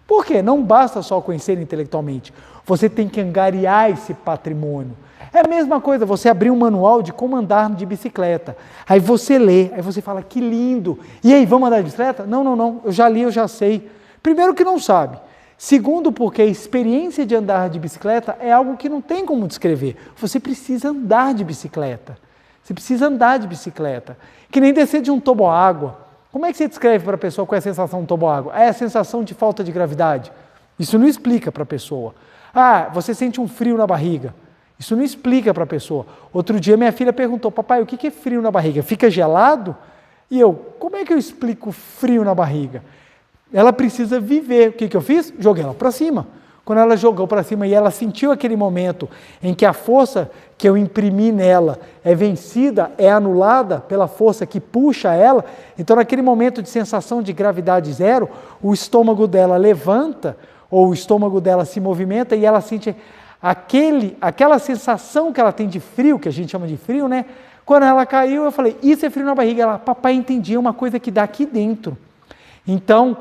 Por quê? Não basta só conhecer intelectualmente. Você tem que angariar esse patrimônio. É a mesma coisa, você abrir um manual de como andar de bicicleta. Aí você lê, aí você fala, que lindo. E aí, vamos andar de bicicleta? Não, eu já li, eu já sei. Primeiro que não sabe. Segundo, porque a experiência de andar de bicicleta é algo que não tem como descrever. Você precisa andar de bicicleta. Você precisa andar de bicicleta. Que nem descer de um toboágua. Como é que você descreve para a pessoa qual é a sensação do toboágua? É a sensação de falta de gravidade. Isso não explica para a pessoa. Ah, você sente um frio na barriga. Isso não explica para a pessoa. Outro dia minha filha perguntou, papai, o que é frio na barriga? Fica gelado? E eu, como é que eu explico frio na barriga? Ela precisa viver. O que eu fiz? Joguei ela para cima. Quando ela jogou para cima e ela sentiu aquele momento em que a força que eu imprimi nela é vencida, é anulada pela força que puxa ela, então naquele momento de sensação de gravidade zero, o estômago dela levanta, ou o estômago dela se movimenta e ela sente aquela sensação que ela tem de frio, que a gente chama de frio, né? Quando ela caiu, eu falei, isso é frio na barriga. Ela, papai, entendi, é uma coisa que dá aqui dentro. Então,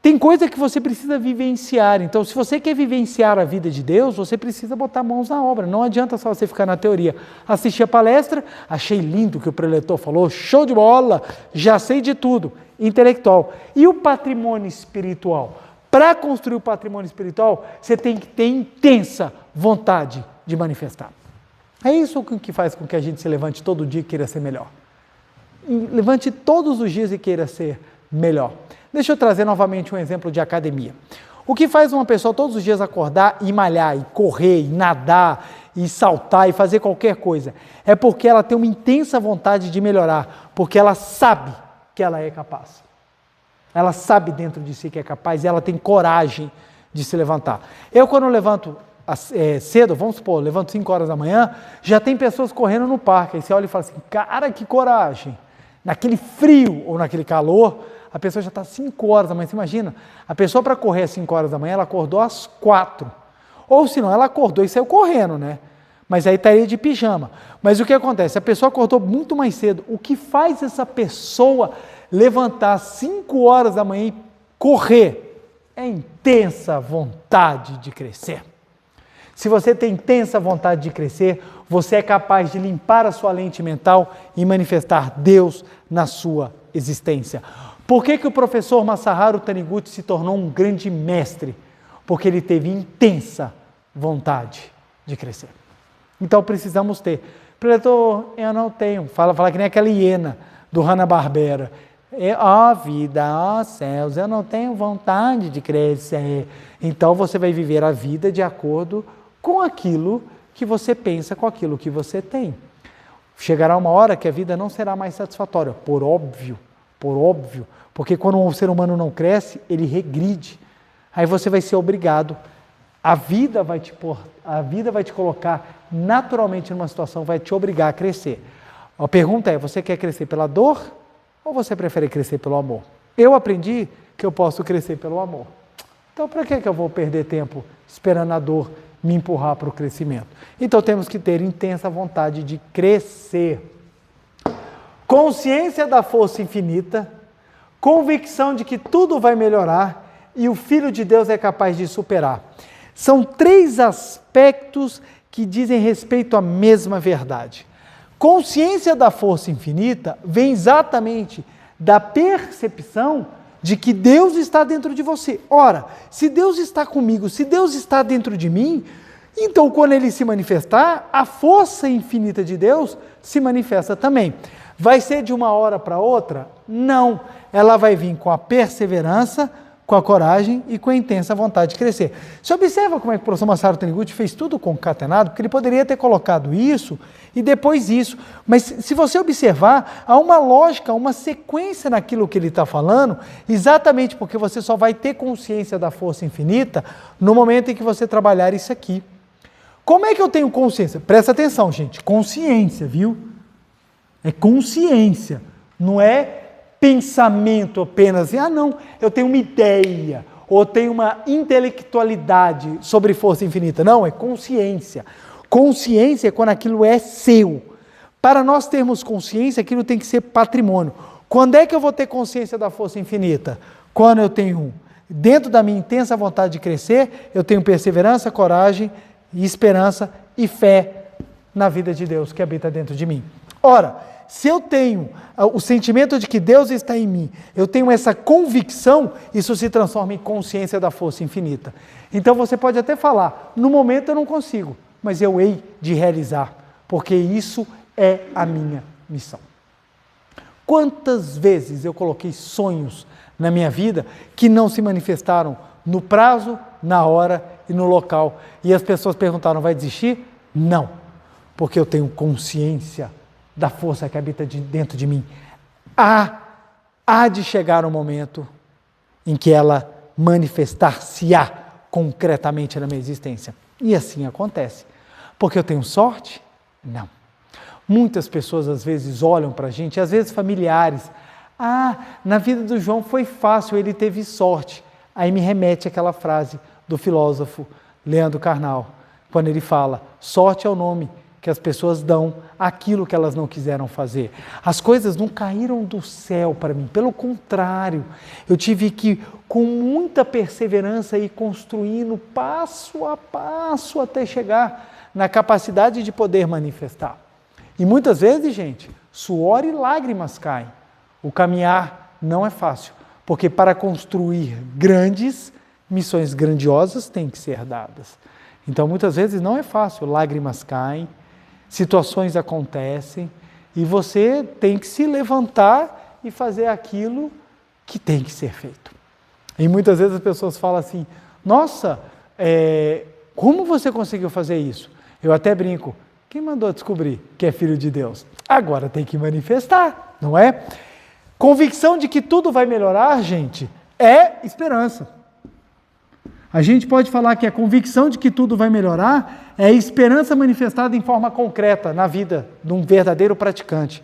tem coisa que você precisa vivenciar. Então, se você quer vivenciar a vida de Deus, você precisa botar mãos na obra. Não adianta só você ficar na teoria. Assisti a palestra, achei lindo o que o preletor falou, show de bola, já sei de tudo. Intelectual. E o patrimônio espiritual? Para construir o patrimônio espiritual, você tem que ter intensa vontade de manifestar. É isso que faz com que a gente se levante todo dia e queira ser melhor. E levante todos os dias e queira ser melhor. Deixa eu trazer novamente um exemplo de academia. O que faz uma pessoa todos os dias acordar e malhar, e correr, e nadar, e saltar, e fazer qualquer coisa? É porque ela tem uma intensa vontade de melhorar, porque ela sabe que ela é capaz. Ela sabe dentro de si que é capaz e ela tem coragem de se levantar. Eu, quando levanto cedo, vamos supor, levanto 5 horas da manhã, já tem pessoas correndo no parque. Aí você olha e fala assim, cara, que coragem. Naquele frio ou naquele calor, a pessoa já está 5 horas da manhã. Você imagina? A pessoa para correr às 5 horas da manhã, ela acordou às 4. Ou senão, ela acordou e saiu correndo, né? Mas aí estaria de pijama. Mas o que acontece? A pessoa acordou muito mais cedo. O que faz essa pessoa levantar às 5 horas da manhã e correr? É intensa vontade de crescer. Se você tem intensa vontade de crescer, você é capaz de limpar a sua lente mental e manifestar Deus na sua existência. Por que o professor Masaharu Taniguchi se tornou um grande mestre? Porque ele teve intensa vontade de crescer. Então precisamos ter. Preletor, eu não tenho. Fala que nem aquela hiena do Hanna-Barbera. Vida, céus, eu não tenho vontade de crescer. Então você vai viver a vida de acordo com aquilo que você pensa, com aquilo que você tem. Chegará uma hora que a vida não será mais satisfatória, por óbvio, porque quando o ser humano não cresce, ele regride. Aí você vai ser obrigado. A vida vai te colocar naturalmente numa situação, vai te obrigar a crescer. A pergunta é, você quer crescer pela dor ou você prefere crescer pelo amor? Eu aprendi que eu posso crescer pelo amor. Então, para que eu vou perder tempo esperando a dor me empurrar para o crescimento? Então, temos que ter intensa vontade de crescer. Consciência da força infinita, convicção de que tudo vai melhorar e o Filho de Deus é capaz de superar. São 3 aspectos que dizem respeito à mesma verdade. Consciência da força infinita vem exatamente da percepção de que Deus está dentro de você. Ora, se Deus está comigo, se Deus está dentro de mim, então quando Ele se manifestar, a força infinita de Deus se manifesta também. Vai ser de uma hora para outra? Não. Ela vai vir com a perseverança, com a coragem e com a intensa vontade de crescer. Você observa como é que o professor Masaru Taniguchi fez tudo concatenado, porque ele poderia ter colocado isso e depois isso. Mas se você observar, há uma lógica, uma sequência naquilo que ele está falando, exatamente porque você só vai ter consciência da força infinita no momento em que você trabalhar isso aqui. Como é que eu tenho consciência? Presta atenção, gente. Consciência, viu? É consciência. Não é pensamento apenas. Não, eu tenho uma ideia, ou tenho uma intelectualidade sobre força infinita. Não, é consciência. Consciência é quando aquilo é seu. Para nós termos consciência, aquilo tem que ser patrimônio. Quando é que eu vou ter consciência da força infinita? Quando eu tenho, dentro da minha intensa vontade de crescer, eu tenho perseverança, coragem, e esperança e fé na vida de Deus que habita dentro de mim. Ora, se eu tenho o sentimento de que Deus está em mim, eu tenho essa convicção, isso se transforma em consciência da força infinita. Então você pode até falar, no momento eu não consigo, mas eu hei de realizar, porque isso é a minha missão. Quantas vezes eu coloquei sonhos na minha vida que não se manifestaram no prazo, na hora e no local, e as pessoas perguntaram, vai desistir? Não, porque eu tenho consciência da força que habita dentro de mim. Há de chegar um momento em que ela manifestar-se-á concretamente na minha existência. E assim acontece. Porque eu tenho sorte? Não. Muitas pessoas às vezes olham para a gente, às vezes familiares. Na vida do João foi fácil, ele teve sorte. Aí me remete àquela frase do filósofo Leandro Carnal, quando ele fala, sorte é o nome que as pessoas dão aquilo que elas não quiseram fazer. As coisas não caíram do céu para mim, pelo contrário, eu tive que, com muita perseverança, ir construindo passo a passo até chegar na capacidade de poder manifestar. E muitas vezes, gente, suor e lágrimas caem. O caminhar não é fácil, porque para construir grandes, missões grandiosas têm que ser dadas. Então, muitas vezes não é fácil, lágrimas caem, situações acontecem e você tem que se levantar e fazer aquilo que tem que ser feito. E muitas vezes as pessoas falam assim, nossa, como você conseguiu fazer isso? Eu até brinco, quem mandou descobrir que é filho de Deus? Agora tem que manifestar, não é? Convicção de que tudo vai melhorar, gente, é esperança. A gente pode falar que a convicção de que tudo vai melhorar é a esperança manifestada em forma concreta na vida de um verdadeiro praticante.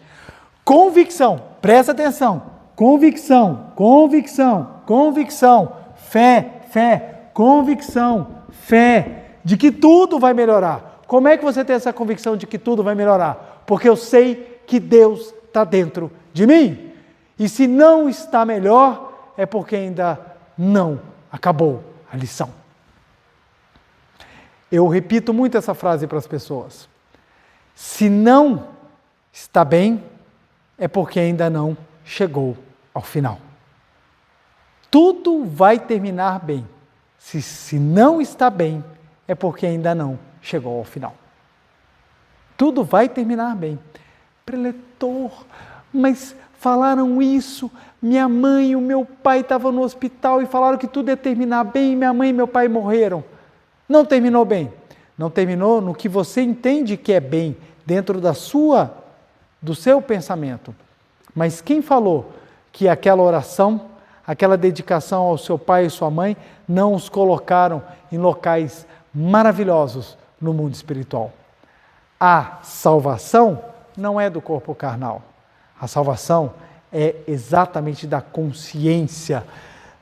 Convicção, presta atenção, convicção, convicção, convicção, fé, convicção, fé, de que tudo vai melhorar. Como é que você tem essa convicção de que tudo vai melhorar? Porque eu sei que Deus está dentro de mim. E se não está melhor, é porque ainda não acabou a lição. Eu repito muito essa frase para as pessoas. Se não está bem, é porque ainda não chegou ao final. Tudo vai terminar bem. Se não está bem, é porque ainda não chegou ao final. Tudo vai terminar bem. Preletor, mas falaram isso, minha mãe e o meu pai estavam no hospital e falaram que tudo ia terminar bem, minha mãe e meu pai morreram. Não terminou bem. Não terminou no que você entende que é bem, dentro do seu pensamento. Mas quem falou que aquela oração, aquela dedicação ao seu pai e sua mãe, não os colocaram em locais maravilhosos no mundo espiritual? A salvação não é do corpo carnal. A salvação é exatamente da consciência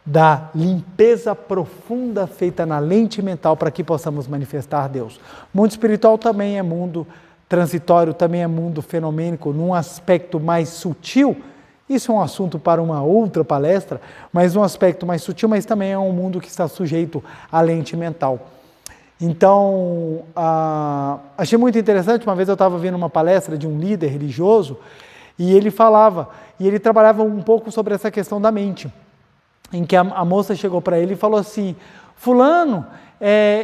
da limpeza profunda feita na lente mental para que possamos manifestar Deus. Mundo espiritual também é mundo transitório, também é mundo fenomênico, num aspecto mais sutil. Isso é um assunto para uma outra palestra, mas um aspecto mais sutil, mas também é um mundo que está sujeito à lente mental. Então, achei muito interessante, uma vez eu estava vendo uma palestra de um líder religioso, e ele falava, e ele trabalhava um pouco sobre essa questão da mente, em que a moça chegou para ele e falou assim, fulano,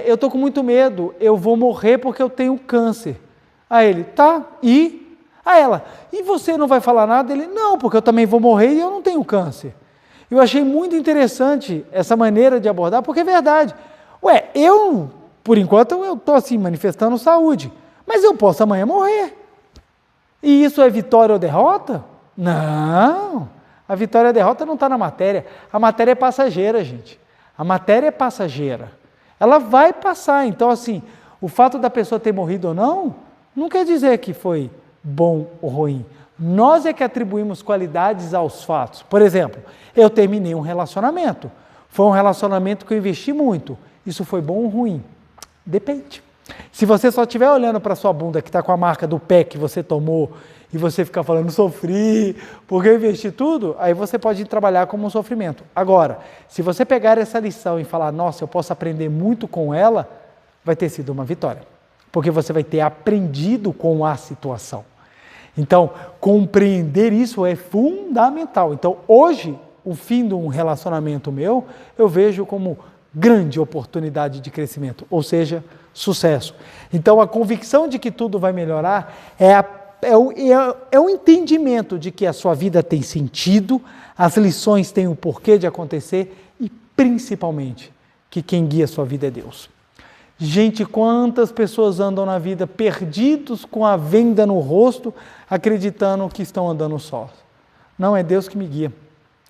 eu estou com muito medo, eu vou morrer porque eu tenho câncer. Aí ele, tá, e? Aí ela, e você não vai falar nada? Ele, não, porque eu também vou morrer e eu não tenho câncer. Eu achei muito interessante essa maneira de abordar, porque é verdade. Por enquanto eu estou assim, manifestando saúde, mas eu posso amanhã morrer. E isso é vitória ou derrota? Não, a vitória e a derrota não está na matéria. A matéria é passageira, gente. A matéria é passageira. Ela vai passar. Então, assim, o fato da pessoa ter morrido ou não quer dizer que foi bom ou ruim. Nós é que atribuímos qualidades aos fatos. Por exemplo, eu terminei um relacionamento. Foi um relacionamento que eu investi muito. Isso foi bom ou ruim? Depende. Se você só estiver olhando para a sua bunda que está com a marca do pé que você tomou e você ficar falando, sofri, porque eu investi tudo, aí você pode trabalhar como um sofrimento. Agora, se você pegar essa lição e falar, nossa, eu posso aprender muito com ela, vai ter sido uma vitória. Porque você vai ter aprendido com a situação. Então, compreender isso é fundamental. Então, hoje, o fim de um relacionamento meu, eu vejo como grande oportunidade de crescimento, ou seja, sucesso. Então, a convicção de que tudo vai melhorar é o entendimento de que a sua vida tem sentido, as lições têm o porquê de acontecer e, principalmente, que quem guia a sua vida é Deus. Gente, quantas pessoas andam na vida perdidos com a venda no rosto, acreditando que estão andando sós. Não, é Deus que me guia.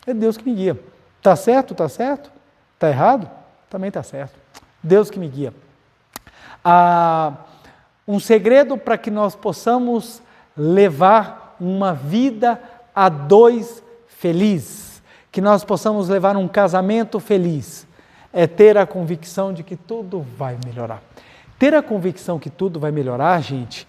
É Deus que me guia. Tá certo? Tá certo? Tá errado? Também tá certo. Deus que me guia. Um segredo para que nós possamos levar uma vida a dois feliz, que nós possamos levar um casamento feliz, é ter a convicção de que tudo vai melhorar. Ter a convicção que tudo vai melhorar, gente,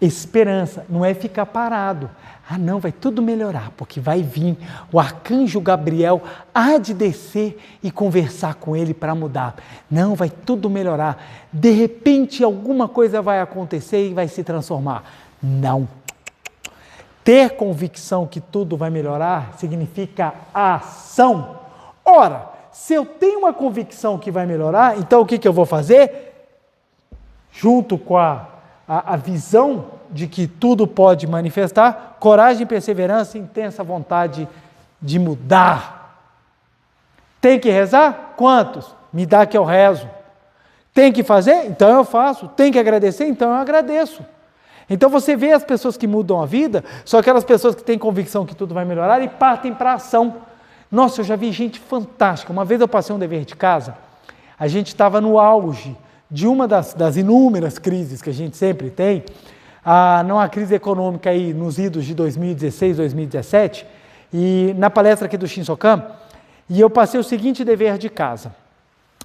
esperança, não é ficar parado. Ah, não, vai tudo melhorar, porque vai vir o arcanjo Gabriel, há de descer e conversar com ele para mudar. Não, vai tudo melhorar. De repente, alguma coisa vai acontecer e vai se transformar. Não. Ter convicção que tudo vai melhorar significa ação. Ora, se eu tenho uma convicção que vai melhorar, então o que eu vou fazer? Junto com a visão de que tudo pode manifestar, coragem, perseverança e intensa vontade de mudar. Tem que rezar? Quantos? Me dá que eu rezo. Tem que fazer? Então eu faço. Tem que agradecer? Então eu agradeço. Então você vê as pessoas que mudam a vida, são aquelas pessoas que têm convicção que tudo vai melhorar e partem para a ação. Nossa, eu já vi gente fantástica. Uma vez eu passei um dever de casa, a gente estava no auge de uma das inúmeras crises que a gente sempre tem, não a crise econômica aí nos idos de 2016, 2017, e na palestra aqui do Shinsokan, e eu passei o seguinte dever de casa.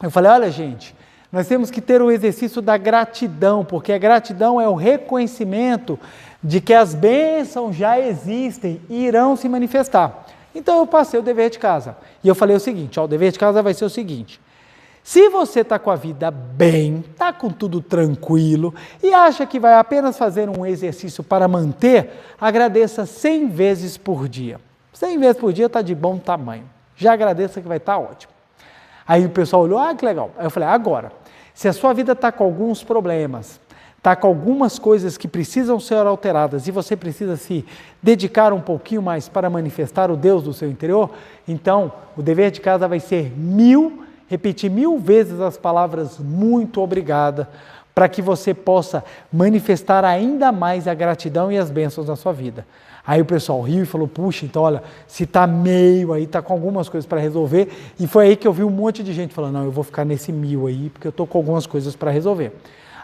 Eu falei, olha gente, nós temos que ter o exercício da gratidão, porque a gratidão é o reconhecimento de que as bênçãos já existem e irão se manifestar. Então eu passei o dever de casa. E eu falei o seguinte, o dever de casa vai ser o seguinte. Se você está com a vida bem, está com tudo tranquilo e acha que vai apenas fazer um exercício para manter, agradeça 100 vezes por dia. 100 vezes por dia está de bom tamanho. Já agradeça que vai estar ótimo. Aí o pessoal olhou, que legal. Aí eu falei, agora, se a sua vida está com alguns problemas, está com algumas coisas que precisam ser alteradas e você precisa se dedicar um pouquinho mais para manifestar o Deus do seu interior, então o dever de casa vai ser repetir 1000 vezes as palavras muito obrigada, para que você possa manifestar ainda mais a gratidão e as bênçãos na sua vida. Aí o pessoal riu e falou, puxa, então olha, se está meio aí, está com algumas coisas para resolver, e foi aí que eu vi um monte de gente falando, não, eu vou ficar nesse 1000 aí, porque eu estou com algumas coisas para resolver.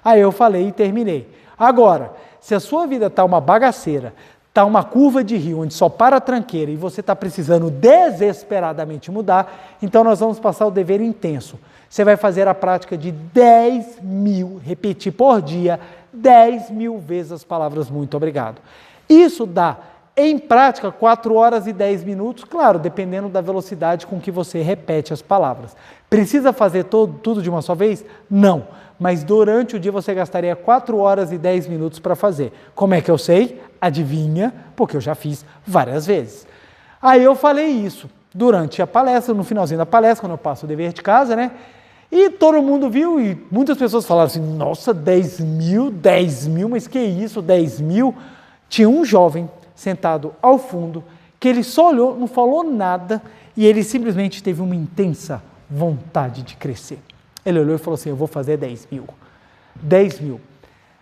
Aí eu falei e terminei. Agora, se a sua vida está uma bagaceira, está uma curva de rio onde só para a tranqueira e você está precisando desesperadamente mudar, então nós vamos passar o dever intenso. Você vai fazer a prática de 10.000, repetir por dia, 10.000 vezes as palavras muito obrigado. Isso dá, em prática, 4 horas e 10 minutos, claro, dependendo da velocidade com que você repete as palavras. Precisa fazer tudo de uma só vez? Não. Mas durante o dia você gastaria 4 horas e 10 minutos para fazer. Como é que eu sei? Adivinha, porque eu já fiz várias vezes. Aí eu falei isso durante a palestra, no finalzinho da palestra, quando eu passo o dever de casa, né? E todo mundo viu e muitas pessoas falaram assim, nossa, 10.000, mas que isso, 10.000? Tinha um jovem sentado ao fundo, que ele só olhou, não falou nada, e ele simplesmente teve uma intensa vontade de crescer. Ele olhou e falou assim, eu vou fazer 10.000. 10.000.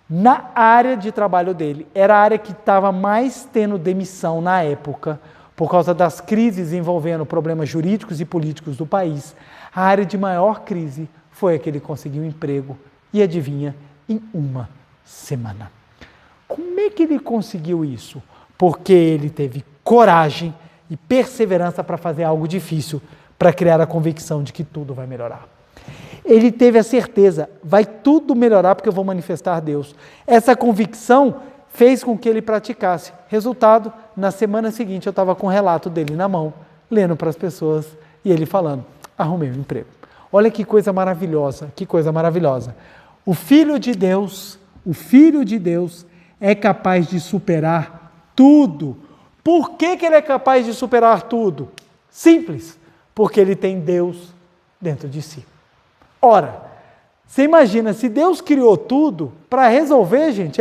Na área de trabalho dele, era a área que estava mais tendo demissão na época, por causa das crises envolvendo problemas jurídicos e políticos do país. A área de maior crise foi a que ele conseguiu um emprego, e adivinha, em uma semana. Como é que ele conseguiu isso? Porque ele teve coragem e perseverança para fazer algo difícil, para criar a convicção de que tudo vai melhorar. Ele teve a certeza, vai tudo melhorar porque eu vou manifestar Deus. Essa convicção fez com que ele praticasse. Resultado, na semana seguinte eu estava com o relato dele na mão, lendo para as pessoas e ele falando, arrumei um emprego. Olha que coisa maravilhosa, que coisa maravilhosa. O Filho de Deus é capaz de superar tudo. Por que ele é capaz de superar tudo? Simples, porque ele tem Deus dentro de si. Ora, você imagina, se Deus criou tudo, para resolver, gente,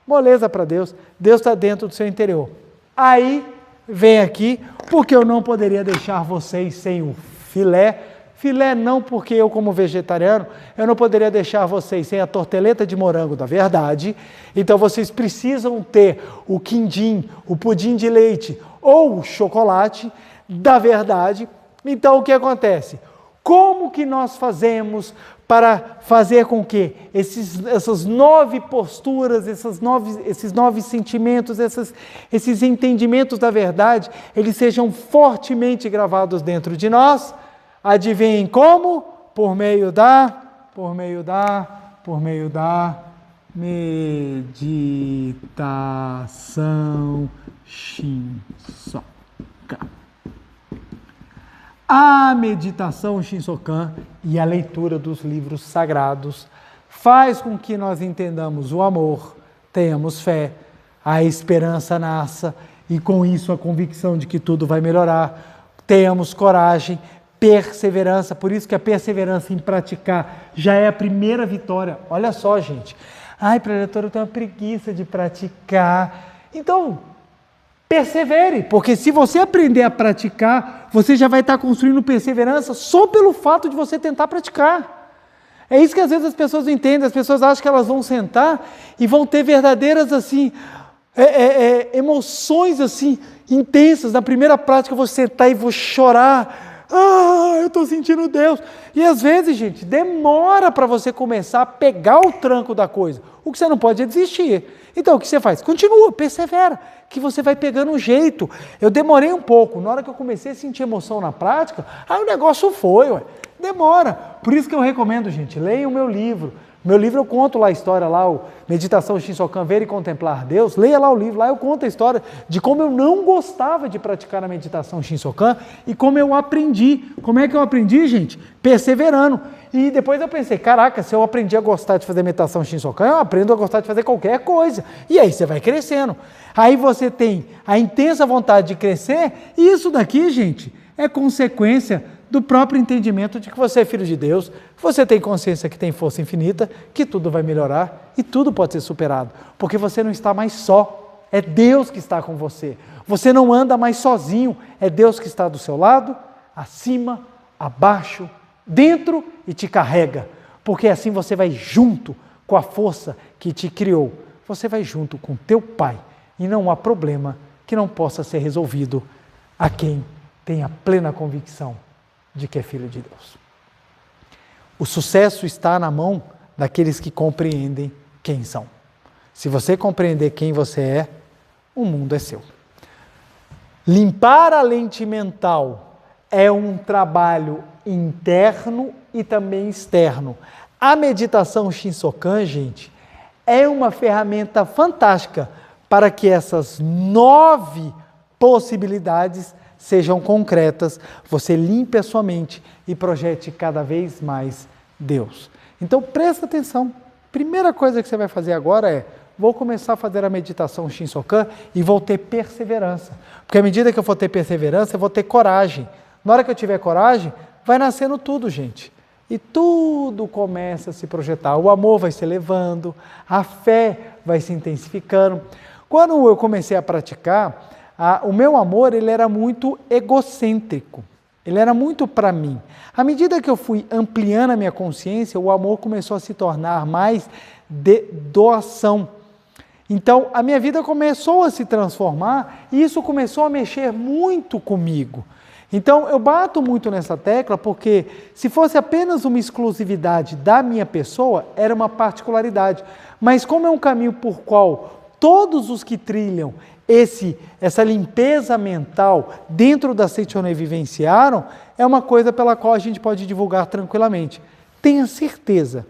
moleza para Deus. Deus está dentro do seu interior. Aí, vem aqui, porque eu não poderia deixar vocês sem o filé. Filé não, porque eu, como vegetariano, eu não poderia deixar vocês sem a torteleta de morango da verdade. Então, vocês precisam ter o quindim, o pudim de leite ou o chocolate da verdade. Então, o que acontece? Como que nós fazemos para fazer com que essas 9 posturas, esses 9 sentimentos, esses entendimentos da verdade, eles sejam fortemente gravados dentro de nós? Adivinhem como? Por meio da meditação Shinsokan. A meditação Shinsokan e a leitura dos livros sagrados faz com que nós entendamos o amor, tenhamos fé, a esperança nasça e com isso a convicção de que tudo vai melhorar, tenhamos coragem, perseverança, por isso que a perseverança em praticar já é a primeira vitória. Olha só, gente, preletor, eu tenho uma preguiça de praticar. Então, persevere, porque se você aprender a praticar, você já vai estar construindo perseverança só pelo fato de você tentar praticar. É isso que às vezes as pessoas não entendem, as pessoas acham que elas vão sentar e vão ter verdadeiras assim, emoções assim, intensas. Na primeira prática eu vou sentar e vou chorar, eu estou sentindo Deus. E às vezes, gente, demora para você começar a pegar o tranco da coisa. O que você não pode é desistir. Então, o que você faz? Continua, persevera, que você vai pegando um jeito. Eu demorei um pouco, na hora que eu comecei a sentir emoção na prática, o negócio foi, demora. Por isso que eu recomendo, gente, leiam o meu livro. Meu livro eu conto lá a história, o Meditação Shinsokan, Ver e Contemplar Deus. Leia lá o livro, lá eu conto a história de como eu não gostava de praticar a meditação Shinsokan e como eu aprendi. Como é que eu aprendi, gente? Perseverando. E depois eu pensei, caraca, se eu aprendi a gostar de fazer meditação Shinsokan, eu aprendo a gostar de fazer qualquer coisa. E aí você vai crescendo. Aí você tem a intensa vontade de crescer e isso daqui, gente, é consequência do próprio entendimento de que você é filho de Deus, que você tem consciência que tem força infinita, que tudo vai melhorar e tudo pode ser superado, porque você não está mais só, é Deus que está com você. Você não anda mais sozinho, é Deus que está do seu lado, acima, abaixo, dentro e te carrega, porque assim você vai junto com a força que te criou, você vai junto com teu Pai e não há problema que não possa ser resolvido a quem tem a plena convicção de que é filho de Deus. O sucesso está na mão daqueles que compreendem quem são. Se você compreender quem você é, o mundo é seu. Limpar a lente mental é um trabalho interno e também externo. A meditação Shinsokan, gente, é uma ferramenta fantástica para que essas 9 possibilidades sejam concretas, você limpe a sua mente e projete cada vez mais Deus. Então presta atenção, primeira coisa que você vai fazer agora é, vou começar a fazer a meditação Shinsokan e vou ter perseverança, porque à medida que eu for ter perseverança, eu vou ter coragem. Na hora que eu tiver coragem, vai nascendo tudo, gente. E tudo começa a se projetar, o amor vai se elevando, a fé vai se intensificando. Quando eu comecei a praticar, o meu amor ele era muito egocêntrico, ele era muito para mim. À medida que eu fui ampliando a minha consciência, o amor começou a se tornar mais de doação. Então, a minha vida começou a se transformar e isso começou a mexer muito comigo. Então, eu bato muito nessa tecla porque se fosse apenas uma exclusividade da minha pessoa, era uma particularidade. Mas como é um caminho por qual todos os que trilham essa limpeza mental dentro da Seichonoye vivenciaram, é uma coisa pela qual a gente pode divulgar tranquilamente. Tenha certeza.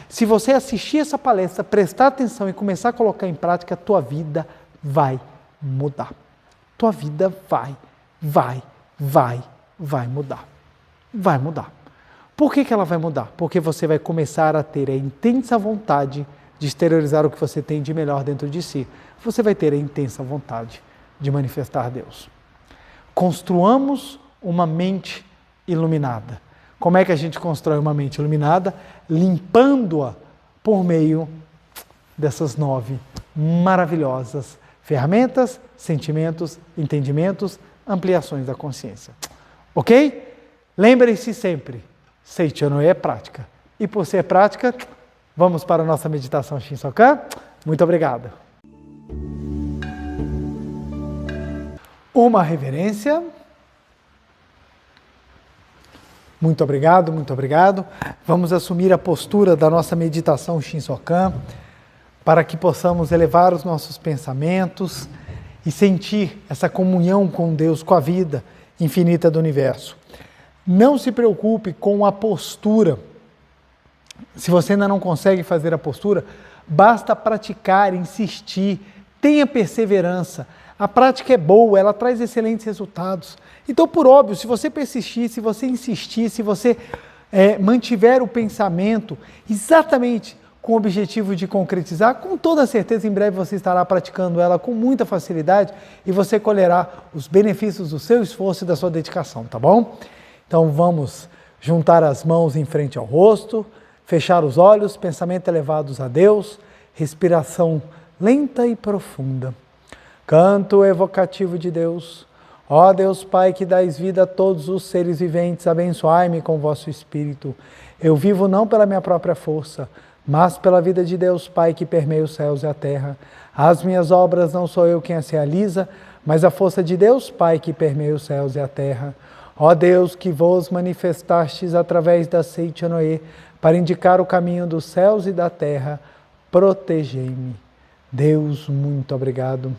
Se você assistir essa palestra, prestar atenção e começar a colocar em prática, a tua vida vai mudar. Tua vida vai mudar. Vai mudar. Por que ela vai mudar? Porque você vai começar a ter a intensa vontade de exteriorizar o que você tem de melhor dentro de si. Você vai ter a intensa vontade de manifestar Deus. Construamos uma mente iluminada. Como é que a gente constrói uma mente iluminada? Limpando-a por meio dessas 9 maravilhosas ferramentas, sentimentos, entendimentos, ampliações da consciência. Ok? Lembre-se sempre, Seichonoye é prática. E por ser prática, vamos para a nossa meditação Shinsokan? Muito obrigado. Uma reverência. Muito obrigado, muito obrigado. Vamos assumir a postura da nossa meditação Shinsokan para que possamos elevar os nossos pensamentos e sentir essa comunhão com Deus, com a vida infinita do universo. Não se preocupe com a postura. Se você ainda não consegue fazer a postura, basta praticar, insistir, tenha perseverança. A prática é boa, ela traz excelentes resultados. Então, por óbvio, se você persistir, se você insistir, se você mantiver o pensamento exatamente com o objetivo de concretizar, com toda certeza, em breve você estará praticando ela com muita facilidade e você colherá os benefícios do seu esforço e da sua dedicação, tá bom? Então, vamos juntar as mãos em frente ao rosto, fechar os olhos, pensamento elevados a Deus, respiração lenta e profunda. Canto evocativo de Deus. Ó Deus Pai, que dais vida a todos os seres viventes, abençoai-me com vosso Espírito. Eu vivo não pela minha própria força, mas pela vida de Deus Pai que permeia os céus e a terra. As minhas obras não sou eu quem as realiza, mas a força de Deus Pai que permeia os céus e a terra. Ó Deus, que vos manifestastes através da Seichonoye para indicar o caminho dos céus e da terra, protegei-me. Deus, muito obrigado.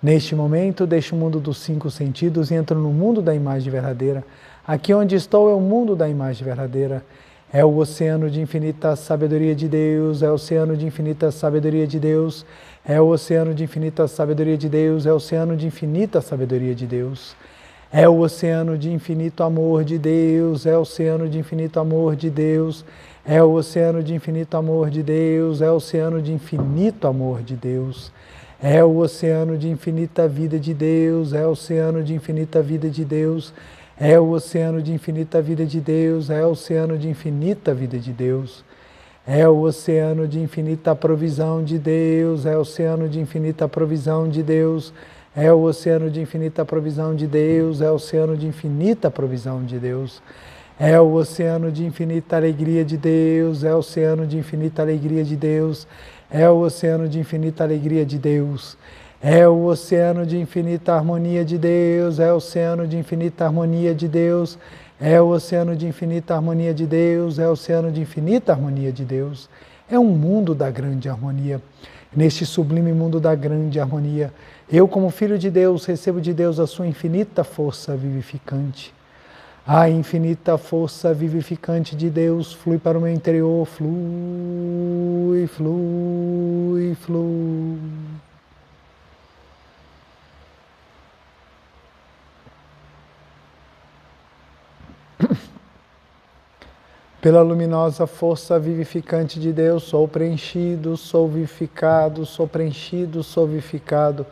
Neste momento, deixo o mundo dos 5 sentidos e entro no mundo da imagem verdadeira. Aqui onde estou é o mundo da imagem verdadeira. É o oceano de infinita sabedoria de Deus, é o oceano de infinita sabedoria de Deus, é o oceano de infinita sabedoria de Deus, é o oceano de infinita sabedoria de Deus. É o oceano de infinito amor de Deus, é o oceano de infinito amor de Deus, é o oceano de infinito amor de Deus, é o oceano de infinito amor de Deus. É o oceano de infinita vida de Deus, é o oceano de infinita vida de Deus, é o oceano de infinita vida de Deus, é o oceano de infinita vida de Deus, é o oceano de infinita provisão de Deus, é o oceano de infinita provisão de Deus, é o oceano de infinita provisão de Deus, é o oceano de infinita provisão de Deus, é o oceano de infinita alegria de Deus, é o oceano de infinita alegria de Deus, é o oceano de infinita alegria de Deus, é o oceano de infinita harmonia de Deus, é o oceano de infinita harmonia de Deus, é o oceano de infinita harmonia de Deus, é o oceano de infinita harmonia de Deus, É um mundo da grande harmonia. Neste sublime mundo da grande harmonia, eu, como filho de Deus, recebo de Deus a sua infinita força vivificante. A infinita força vivificante de Deus flui para o meu interior, flui, flui, flui. Pela luminosa força vivificante de Deus, sou preenchido, sou vivificado, sou preenchido, sou vivificado,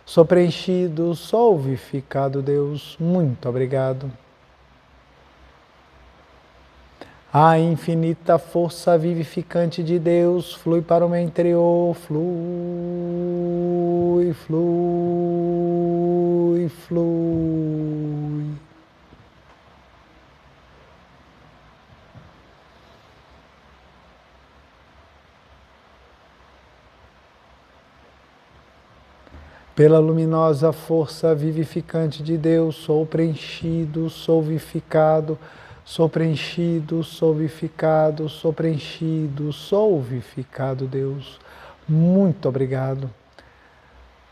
sou preenchido, sou vivificado, Deus. Muito obrigado. A infinita força vivificante de Deus flui para o meu interior, flui, flui, flui. Pela luminosa força vivificante de Deus, sou preenchido, sou vivificado, sou preenchido, sou vivificado, sou preenchido, sou vivificado, Deus. Muito obrigado.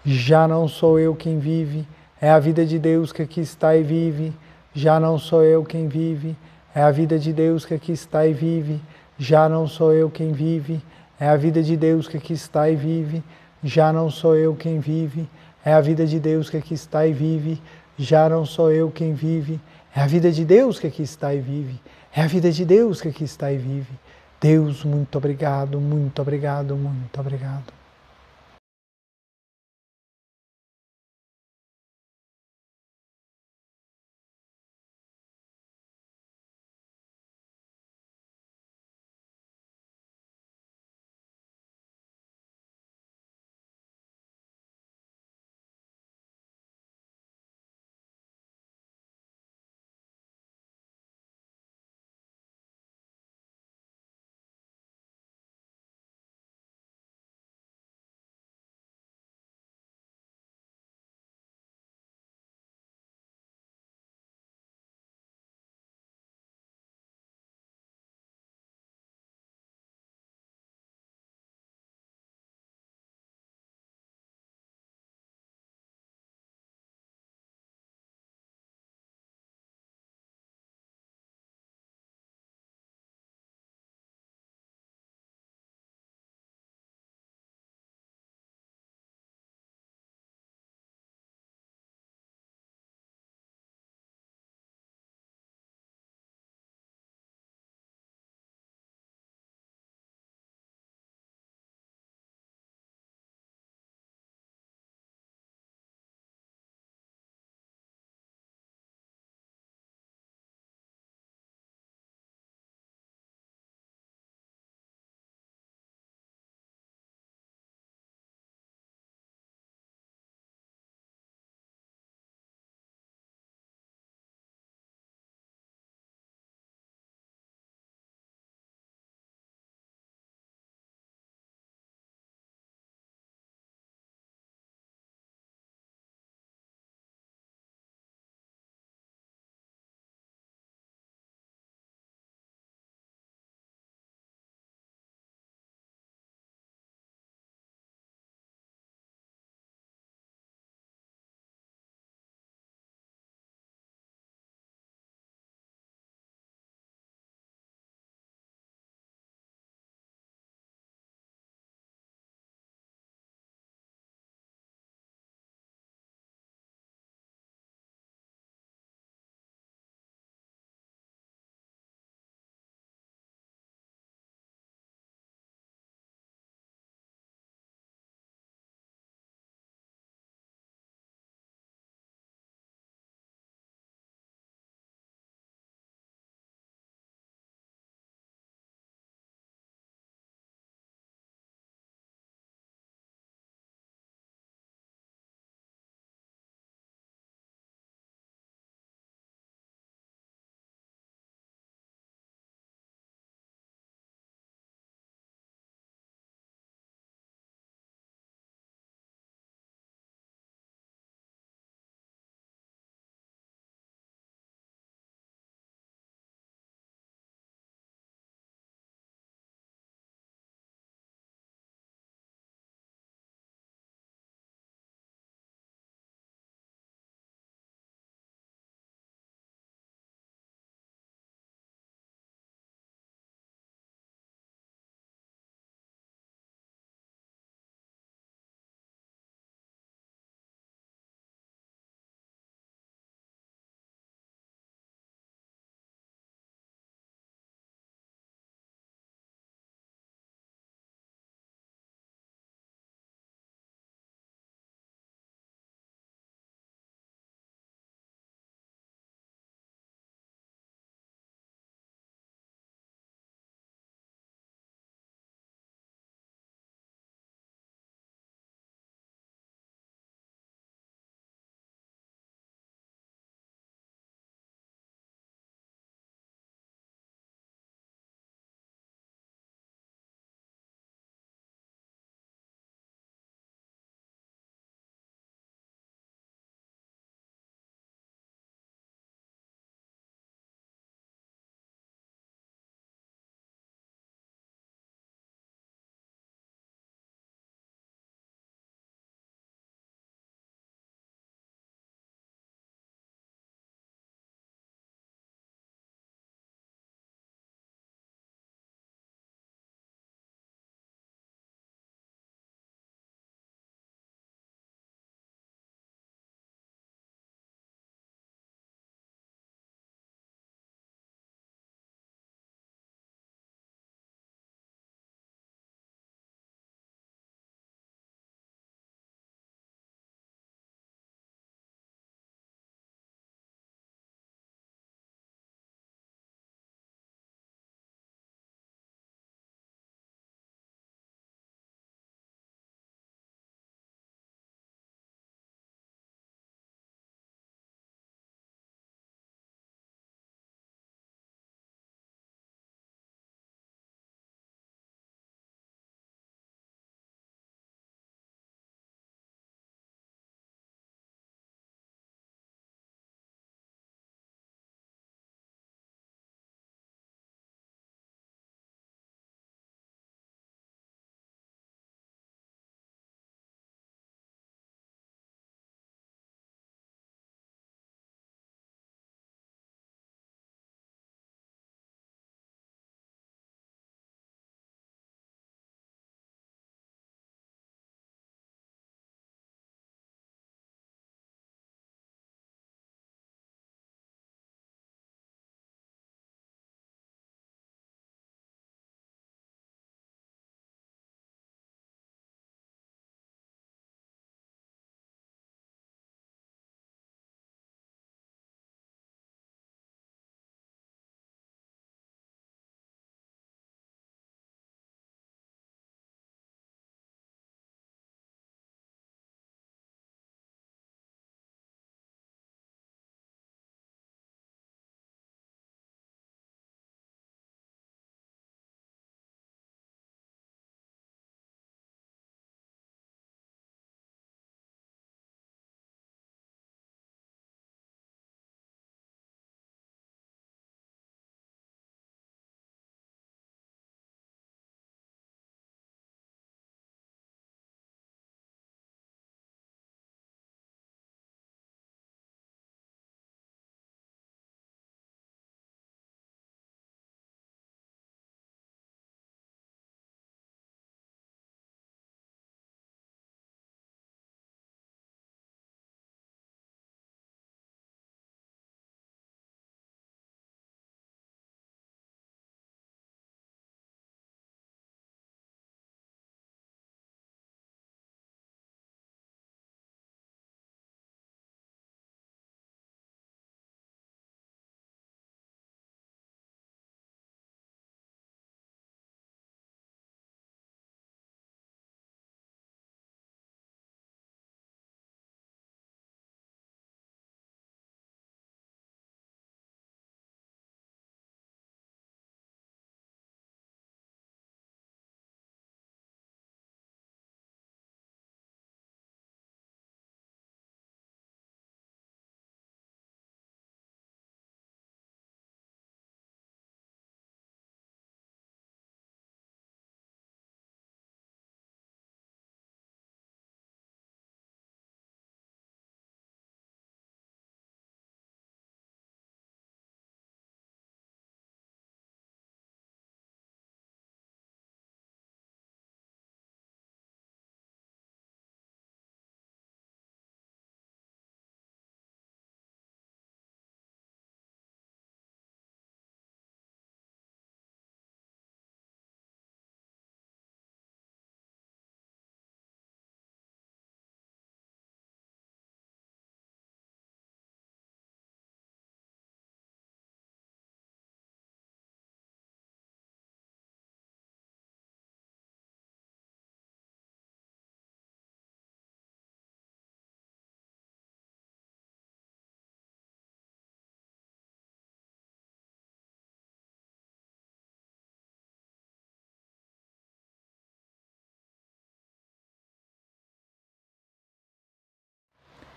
Já não sou eu quem vive, é a vida de Deus que aqui está e vive. Já não sou eu quem vive, é a vida de Deus que aqui está e vive. Já não sou eu quem vive, é a vida de Deus que aqui está e vive. Já não sou eu quem vive, é a vida de Deus que aqui está e vive. Já não sou eu quem vive, é a vida de Deus que aqui está e vive. É a vida de Deus que aqui está e vive. Deus, muito obrigado, muito obrigado, muito obrigado.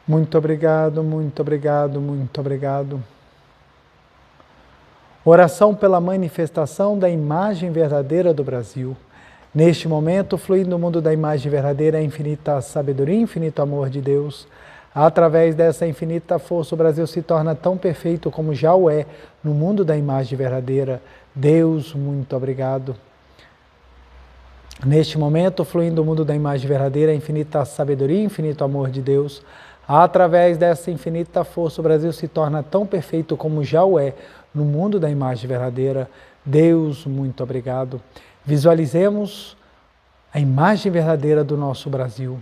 Muito obrigado, muito obrigado, muito obrigado. Oração pela manifestação da imagem verdadeira do Brasil. Neste momento, fluindo no mundo da imagem verdadeira, a infinita sabedoria, infinito amor de Deus. Através dessa infinita força, o Brasil se torna tão perfeito como já o é no mundo da imagem verdadeira. Deus, muito obrigado. Neste momento, fluindo no mundo da imagem verdadeira, a infinita sabedoria, infinito amor de Deus. Através dessa infinita força, o Brasil se torna tão perfeito como já o é no mundo da imagem verdadeira. Deus, muito obrigado. Visualizemos a imagem verdadeira do nosso Brasil.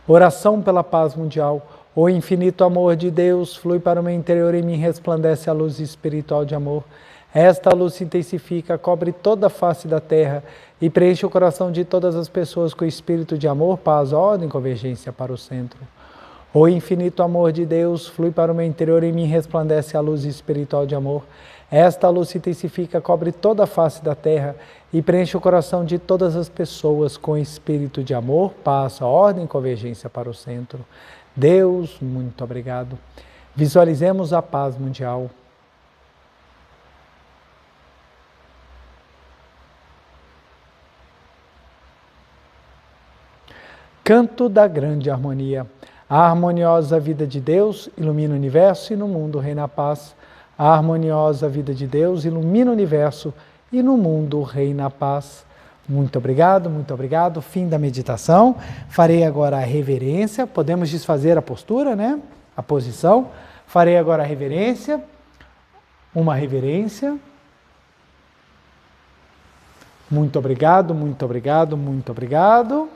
Oração pela paz mundial. O infinito amor de Deus flui para o meu interior e em mim resplandece a luz espiritual de amor. Esta luz se intensifica, cobre toda a face da terra e preenche o coração de todas as pessoas com o espírito de amor, paz, ordem e convergência para o centro. O infinito amor de Deus flui para o meu interior e em mim resplandece a luz espiritual de amor. Esta luz se intensifica, cobre toda a face da terra e preenche o coração de todas as pessoas com espírito de amor, paz, ordem e convergência para o centro. Deus, muito obrigado. Visualizemos a paz mundial. Canto da grande harmonia. A harmoniosa vida de Deus ilumina o universo e no mundo reina a paz. A harmoniosa vida de Deus ilumina o universo e no mundo reina a paz. Muito obrigado, muito obrigado. Fim da meditação. Farei agora a reverência. Podemos desfazer a postura, né? A posição. Farei agora a reverência. Uma reverência. Muito obrigado, muito obrigado, muito obrigado.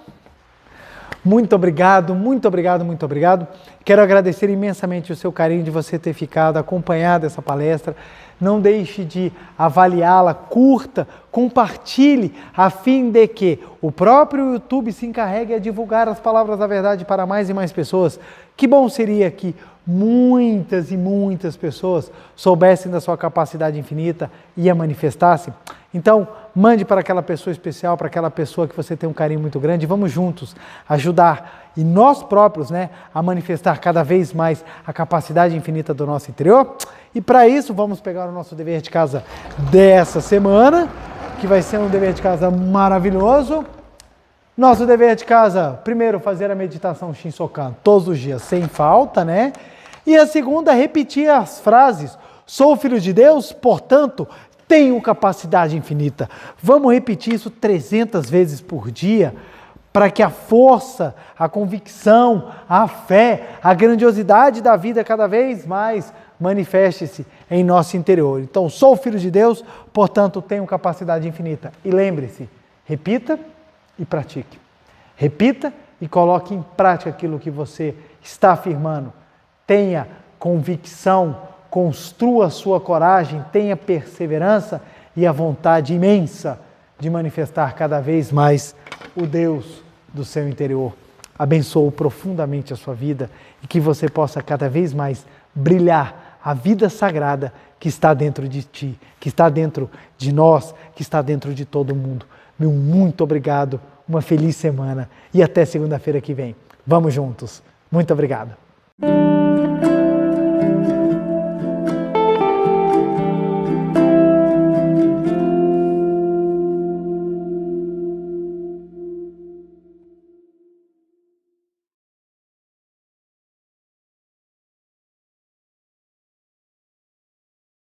Muito obrigado, muito obrigado, muito obrigado. Quero agradecer imensamente o seu carinho de você ter ficado, acompanhado essa palestra. Não deixe de avaliá-la, curta, compartilhe, a fim de que o próprio YouTube se encarregue a divulgar as palavras da verdade para mais e mais pessoas. Que bom seria que muitas e muitas pessoas soubessem da sua capacidade infinita e a manifestassem. Então, mande para aquela pessoa especial, para aquela pessoa que você tem um carinho muito grande. Vamos juntos ajudar e nós próprios, a manifestar cada vez mais a capacidade infinita do nosso interior. E para isso, vamos pegar o nosso dever de casa dessa semana, que vai ser um dever de casa maravilhoso. Nosso dever de casa, primeiro, fazer a meditação Shinsokan todos os dias, sem falta, E a segunda, repetir as frases. Sou filho de Deus, portanto, tenho capacidade infinita. Vamos repetir isso 300 vezes por dia, para que a força, a convicção, a fé, a grandiosidade da vida cada vez mais manifeste-se em nosso interior. Então, sou filho de Deus, portanto, tenho capacidade infinita. E lembre-se, repita e pratique. Repita e coloque em prática aquilo que você está afirmando. Tenha convicção, construa a sua coragem, tenha perseverança e a vontade imensa de manifestar cada vez mais o Deus do seu interior. Abençoo profundamente a sua vida e que você possa cada vez mais brilhar a vida sagrada que está dentro de ti, que está dentro de nós, que está dentro de todo mundo. Meu muito obrigado, uma feliz semana e até segunda-feira que vem. Vamos juntos. Muito obrigado.